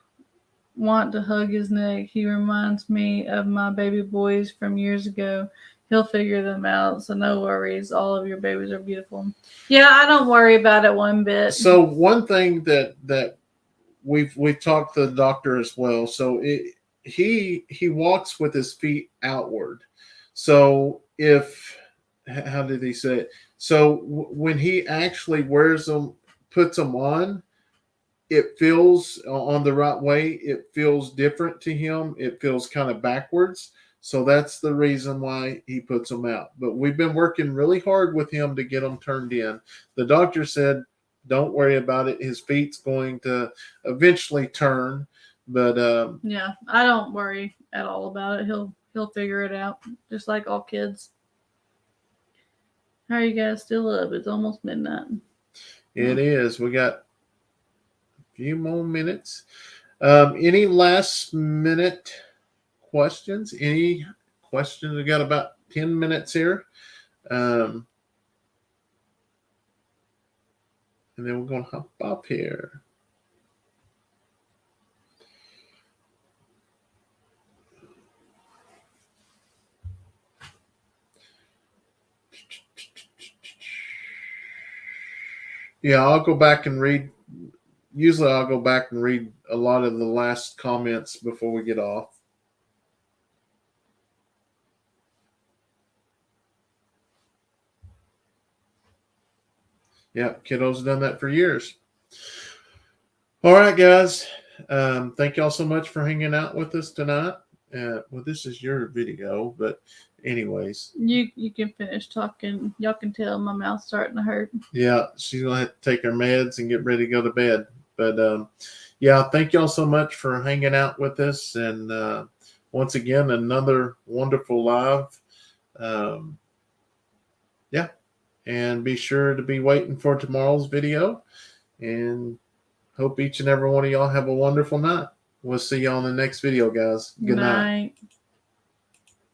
want to hug his neck. He reminds me of my baby boys from years ago. He'll figure them out, so no worries. All of your babies are beautiful. Yeah, I don't worry about it one bit. So one thing that we've talked to the doctor as well. So he walks with his feet outward. So how did he say it? So when he actually wears them, puts them on, it feels on the right way. It feels different to him. It feels kind of backwards. So that's the reason why he puts them out. But we've been working really hard with him to get them turned in. The doctor said, don't worry about it. His feet's going to eventually turn. But yeah, I don't worry at all about it. He'll figure it out, just like all kids. How are you guys still up? It's almost midnight. It is. We got a few more minutes. Any last minute questions? Any questions? We got about 10 minutes here. And then we're going to hop up here. Yeah, I'll go back and read. Usually I'll go back and read a lot of the last comments before we get off. Yeah, kiddo's done that for years. All right, guys. Thank y'all so much for hanging out with us tonight. Well, this is your video, but anyways, you can finish talking. Y'all can tell my mouth's starting to hurt. Yeah, she's gonna have to take her meds and get ready to go to bed. But yeah, thank y'all so much for hanging out with us, and once again, another wonderful live. Yeah, and be sure to be waiting for tomorrow's video, and hope each and every one of y'all have a wonderful night. We'll see you on the next video, guys. Good night.